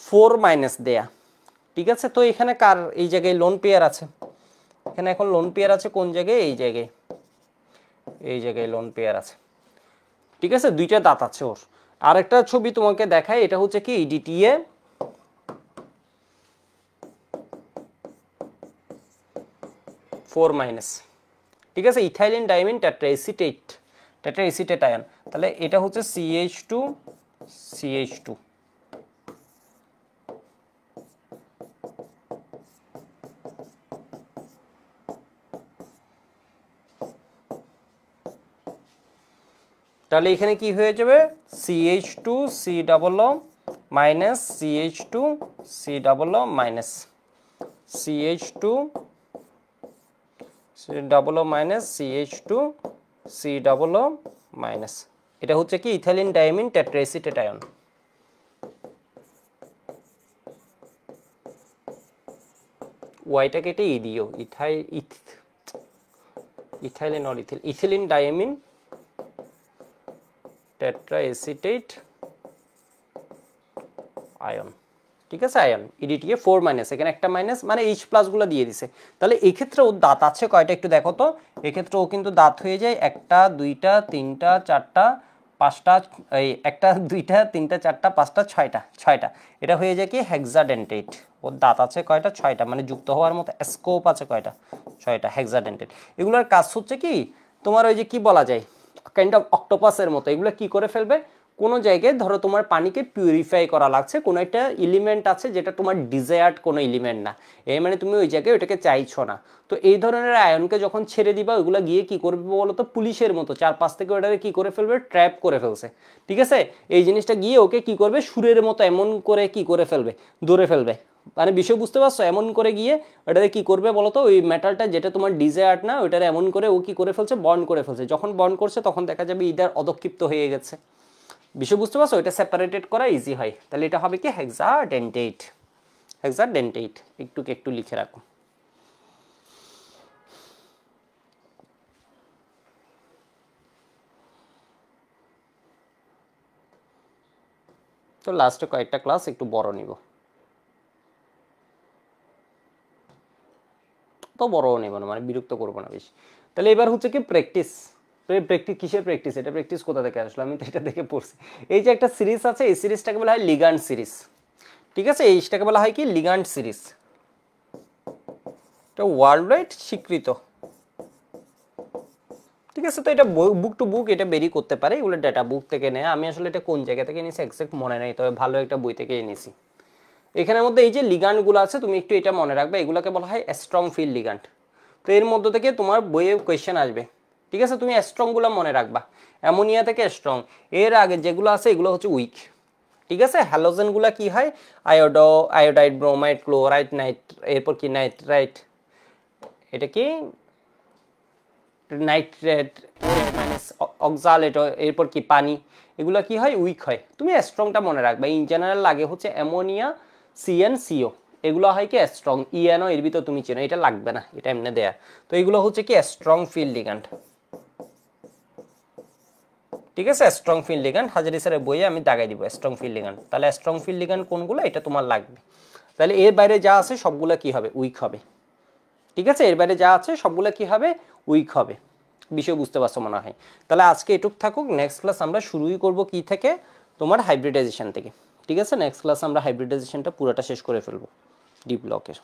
4- দেয়া। ঠিক আছে, তো এখানে কার এই জায়গায় লোন পেয়ার আছে, এখানে এখন লোন পেয়ার আছে কোন জায়গায়, এই জায়গায়, এই জায়গায় লোন পেয়ার আছে। ঠিক আছে, দুইটা দাঁত আছে ওর। আরেকটা ছবি তোমাকে দেখায়, এটা হচ্ছে কি EDTA 4-, ঠিক আছে, ইথাইলিন ডাইমিন টেট্রাএসিটেট আয়ন। তাহলে এটা হচ্ছে CH2 তাহলে এখানে কি হয়ে যাবে, CH2 C double O minus CH2 C double O minus CH2 C double O minus CH2 C double O minus. এটা হচ্ছে কি ইথাইলিন ডাইমিন টেট্রাএসিটেট আয়ন। ওয়াইটাকে এটা ইডিও ethylene or ethylene diamine tetraacetate ion, ঠিক আছে, আয়ন EDTA 4-, এখানে একটা মাইনাস মানে H+ গুলো দিয়ে দিছে। তাহলে এই ক্ষেত্রে ও দাঁত আছে কয়টা একটু দেখো তো, এক্ষেত্রে ও কিন্তু দাঁত হয়ে যায় 1 2 3 4 5টা, এই 1 2 3 4 5টা 6টা, এটা হয়ে যায় কি হেক্সাডেন্টেট। ওর দাঁত আছে কয়টা, 6টা, মানে যুক্ত হওয়ার মতো স্কোপ আছে কয়টা, 6টা, হেক্সাডেন্টেট। এগুলোর কাজ হচ্ছে কি তোমার ওই যে কি বলা যায় কাইন্ড অফ অক্টোপাসের মতো। এগুলো কি করে ফেলবে, কোনো জায়গায় ধরো তোমার পানিকে পিউরিফাই করা লাগছে, কোনো একটা এলিমেন্ট আছে যেটা তোমার ডিজায়ার্ড কোনো এলিমেন্ট না, এই মানে তুমি ওই জায়গায় ওইটাকে চাইছো না, তো এই ধরনের আয়নকে যখন ছেড়ে দিবা ওইগুলো গিয়ে কি করবে বলো তো, পুলিশের মতো 4-5 থেকে ওটাকে কি করে ফেলবে, ট্র্যাপ করে ফেলছে, ঠিক আছে। এই জিনিসটা গিয়ে ওকে কি করবে, সুরের মতো এমন করে কি করে ফেলবে, ধরে ফেলবে, মানে বিষয় বুঝতে পারছো, এমন করে গিয়ে ওটাকে কি করবে বলতো, ওই মেটালটা যেটা তোমার ডিজায়ার্ড না ওইটারে এমন করে ও কি করে ফেলছে, বন্ড করে ফেলছে। যখন বন্ড করছে তখন দেখা যাবে ইদার অদক্ষিপ্ত হয়ে গেছে, বিষয় বুঝতে পারছো, এটা সেপারেটেড করা ইজি হয়। তাহলে এটা হবে কি হেক্সাডেন্টেট, একটু লিখে রাখো। তো লাস্টে কয়েকটা ক্লাস একটু বড় নিব, তো বড়ও নেব না, মানে বিরক্ত করবো না বেশি। তাহলে এবার হচ্ছে কি প্র্যাকটিস কিসের প্র্যাকটিস, এটা প্র্যাকটিস কোথা থেকে আসলো, আমি তো এটা দেখে পড়ছি। এই যে একটা সিরিজ আছে, এই সিরিজটাকে বলা হয় লিগ্যান্ড সিরিজ, ঠিক আছে, এইটাকে বলা হয় কি লিগ্যান্ড সিরিজ, এটা ওয়ার্ল্ড ওয়াইড স্বীকৃত, ঠিক আছে। তো এটা বুক টু বুক এটা বেরি করতে পারে, এগুলো ডাটা বুক থেকে নেয়। আমি আসলে এটা কোন জায়গা থেকে নিয়েছি এক্সাক্ট মনে নেই, তবে ভালো একটা বই থেকে এনেছি। এখানের মধ্যে এই যে লিগ্যান্ডগুলো আছে তুমি একটু এটা মনে রাখবে, এগুলোকে বলা হয় স্ট্রং ফিল্ড লিগ্যান্ড। তো এর মধ্য থেকে তোমার বইয়ে কোয়েশ্চেন আসবে, ঠিক আছে, তুমি স্ট্রংগুলো মনে রাখবা। অ্যামোনিয়া থেকে স্ট্রং, এর আগে যেগুলো আছে এগুলো হচ্ছে উইক, ঠিক আছে। হ্যালোজেনগুলো কি হয়, আয়োডাইড, ব্রোমাইড, ক্লোরাইড, এরপর কি নাইট্রাইট, এটা কি নাইট্রেট, অক্সালেট, এরপর কি পানি, এগুলো কি হয় উইক হয়। তুমি স্ট্রংটা মনে রাখবা। ইন জেনারেল লাগে হচ্ছে অ্যামোনিয়া, CnCO, এগুলো হয় কি স্ট্রং। ইএনও এর ভিতর তুমি চেনো, এটা লাগবে না, এটা এমনি দেয়া। তো এগুলো হচ্ছে কি স্ট্রং ফিল্ড লিগ্যান্ড, ঠিক আছে। স্ট্রং ফিল্ড লিগ্যান্ড হাজারি স্যারের বইয়ে আমি দাগাই দিব স্ট্রং ফিল্ড লিগ্যান্ড। তাহলে স্ট্রং ফিল্ড লিগ্যান্ড কোনগুলো এটা তোমার লাগবে। তাহলে এর বাইরে যা আছে সবগুলো কি হবে, উইক হবে, ঠিক আছে। এর বাইরে যা আছে সবগুলো কি হবে, উইক হবে। বিষয় বুঝতে পারছো মনে হয়। তাহলে আজকে এটুক থাকুক, নেক্সট ক্লাস আমরা শুরুই করব কি থেকে, তোমার হাইব্রিডাইজেশন থেকে, ঠিক আছে। নেক্সট ক্লাস আমরা হাইব্রিডাইজেশনটা পুরোটা শেষ করে ফেলবো ডি ব্লকের।